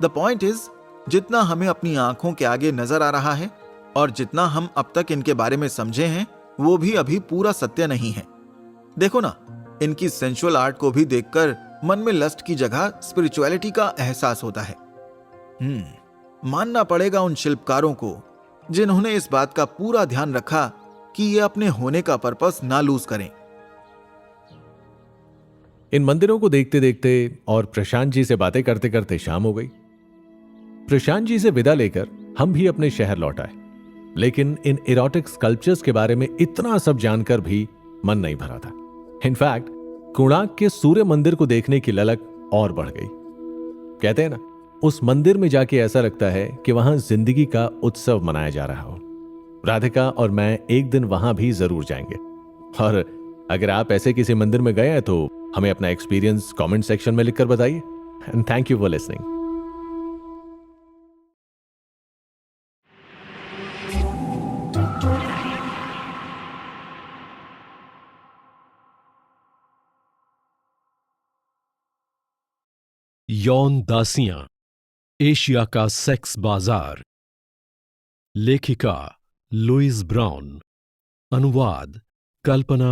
द पॉइंट इज, जितना हमें अपनी आंखों के आगे नजर आ रहा है और जितना हम अब तक इनके बारे में समझे हैं, वो भी अभी पूरा सत्य नहीं है। देखो ना, इनकी सेंसुअल आर्ट को भी देखकर मन में लस्ट की जगह स्पिरिचुअलिटी का एहसास होता है। मानना पड़ेगा उन शिल्पकारों को जिन्होंने इस बात का पूरा ध्यान रखा कि ये अपने होने का पर्पस ना लूज करें। इन मंदिरों को देखते देखते और प्रशांत जी से बातें करते करते शाम हो गई। प्रशांत जी से विदा लेकर हम भी अपने शहर लौट आए, लेकिन इन इरोटिक स्कल्पचर्स के बारे में इतना सब जानकर भी मन नहीं भरा था। इनफैक्ट कोणार्क के सूर्य मंदिर को देखने की ललक और बढ़ गई। कहते हैं ना, उस मंदिर में जाके ऐसा लगता है कि वहां जिंदगी का उत्सव मनाया जा रहा हो। राधिका और मैं एक दिन वहां भी जरूर जाएंगे। और अगर आप ऐसे किसी मंदिर में गए हैं तो हमें अपना एक्सपीरियंस कमेंट सेक्शन में लिखकर बताइए। And thank you for listening. यौन दासियां, एशिया का सेक्स बाजार। लेखिका लुइस ब्राउन। अनुवाद कल्पना